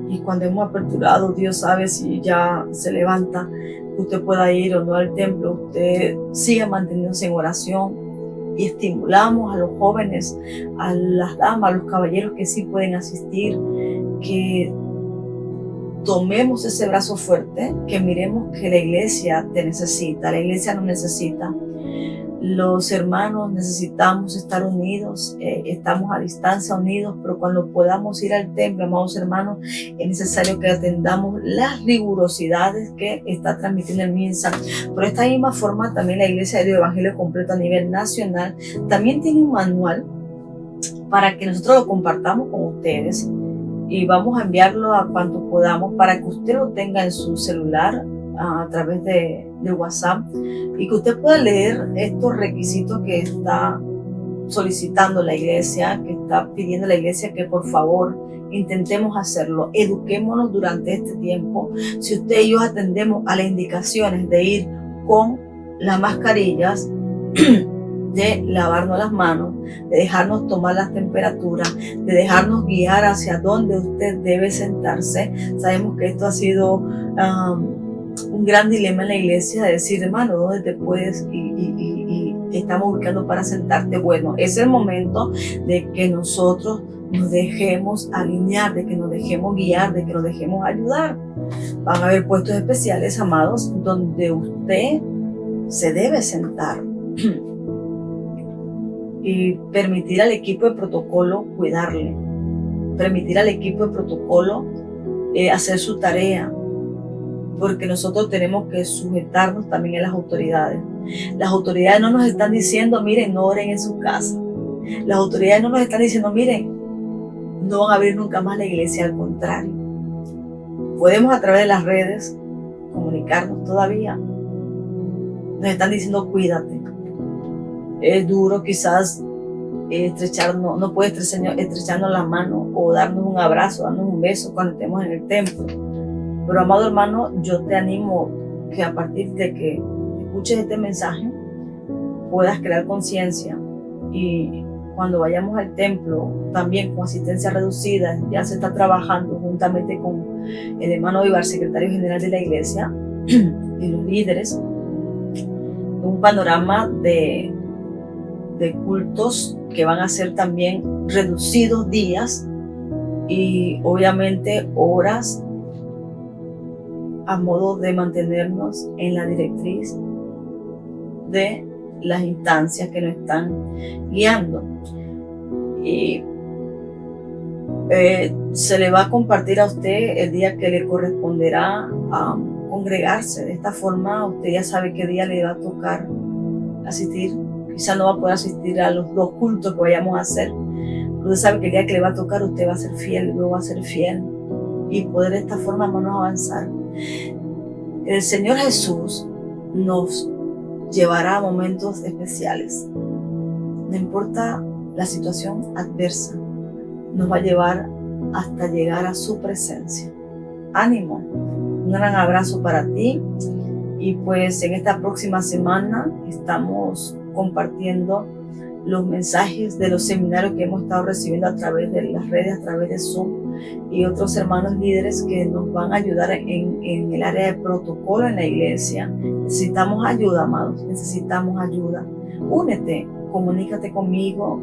y cuando hemos aperturado, Dios sabe si ya se levanta, usted pueda ir o no al templo, usted siga manteniéndose en oración y estimulamos a los jóvenes, a las damas, a los caballeros que sí pueden asistir, que tomemos ese brazo fuerte, que miremos que la iglesia te necesita, la iglesia nos necesita. Los hermanos necesitamos estar unidos, estamos a distancia unidos, pero cuando podamos ir al templo, amados hermanos, es necesario que atendamos las rigurosidades que está transmitiendo el MINSA. Por esta misma forma, también la Iglesia de Evangelio Completo a nivel nacional también tiene un manual para que nosotros lo compartamos con ustedes y vamos a enviarlo a cuanto podamos para que usted lo tenga en su celular a través de WhatsApp y que usted pueda leer estos requisitos que está solicitando la iglesia, que está pidiendo la iglesia que por favor intentemos hacerlo, eduquémonos durante este tiempo. Si usted y yo atendemos a las indicaciones de ir con las mascarillas, de lavarnos las manos, de dejarnos tomar las temperaturas, de dejarnos guiar hacia dónde usted debe sentarse. Sabemos que esto ha sido un gran dilema en la iglesia, de decir, hermano, ¿dónde te puedes? Y estamos buscando para sentarte. Bueno, es el momento de que nosotros nos dejemos alinear, de que nos dejemos guiar, de que nos dejemos ayudar. Van a haber puestos especiales, amados, donde usted se debe sentar y permitir al equipo de protocolo cuidarle, permitir al equipo de protocolo hacer su tarea, porque nosotros tenemos que sujetarnos también a las autoridades. Las autoridades no nos están diciendo, miren, no oren en su casa. Las autoridades no nos están diciendo, miren, no van a abrir nunca más la iglesia, al contrario. Podemos a través de las redes comunicarnos todavía. Nos están diciendo, cuídate. Es duro quizás estrecharnos, no puede estrecharnos la mano o darnos un abrazo, darnos un beso cuando estemos en el templo. Pero amado hermano, yo te animo que a partir de que escuches este mensaje puedas crear conciencia y cuando vayamos al templo también con asistencia reducida, ya se está trabajando juntamente con el hermano Ibar, secretario general de la iglesia y los líderes, un panorama de cultos que van a ser también reducidos días y obviamente horas a modo de mantenernos en la directriz de las instancias que nos están guiando. Y se le va a compartir a usted el día que le corresponderá congregarse. De esta forma usted ya sabe qué día le va a tocar asistir, quizás no va a poder asistir a los 2 cultos que vayamos a hacer. Usted sabe que el día que le va a tocar, usted va a ser fiel, luego va a ser fiel. Y poder de esta forma, hermanos, avanzar. El Señor Jesús nos llevará a momentos especiales. No importa la situación adversa, nos va a llevar hasta llegar a su presencia. Ánimo, un gran abrazo para ti. Y pues en esta próxima semana estamos compartiendo los mensajes de los seminarios que hemos estado recibiendo a través de las redes, a través de Zoom, y otros hermanos líderes que nos van a ayudar en el área de protocolo en la iglesia. Necesitamos ayuda, amados, necesitamos ayuda. Únete, comunícate conmigo,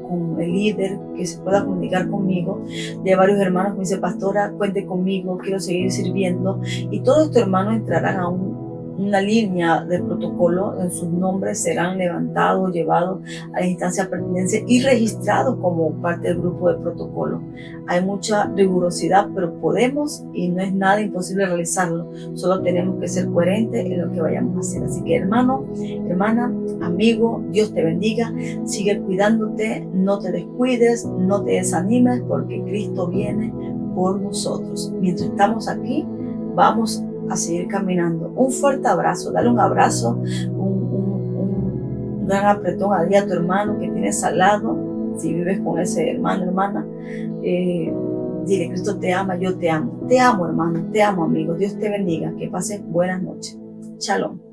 con el líder que se pueda comunicar conmigo. De varios hermanos me dice, pastora, cuente conmigo, quiero seguir sirviendo. Y todos estos hermanos entrarán a una línea de protocolo, en sus nombres serán levantados, llevados a la instancia pertinente y registrados como parte del grupo de protocolo. Hay mucha rigurosidad, pero podemos y no es nada imposible realizarlo. Solo tenemos que ser coherentes en lo que vayamos a hacer. Así que hermano, hermana, amigo, Dios te bendiga. Sigue cuidándote, no te descuides, no te desanimes, porque Cristo viene por nosotros. Mientras estamos aquí, vamos a seguir caminando. Un fuerte abrazo, dale un abrazo, un gran apretón a tu hermano que tienes al lado, si vives con ese hermano, hermana. Dile, Cristo te ama, yo te amo. Te amo, hermano, te amo, amigo. Dios te bendiga, que pases buenas noches. Shalom.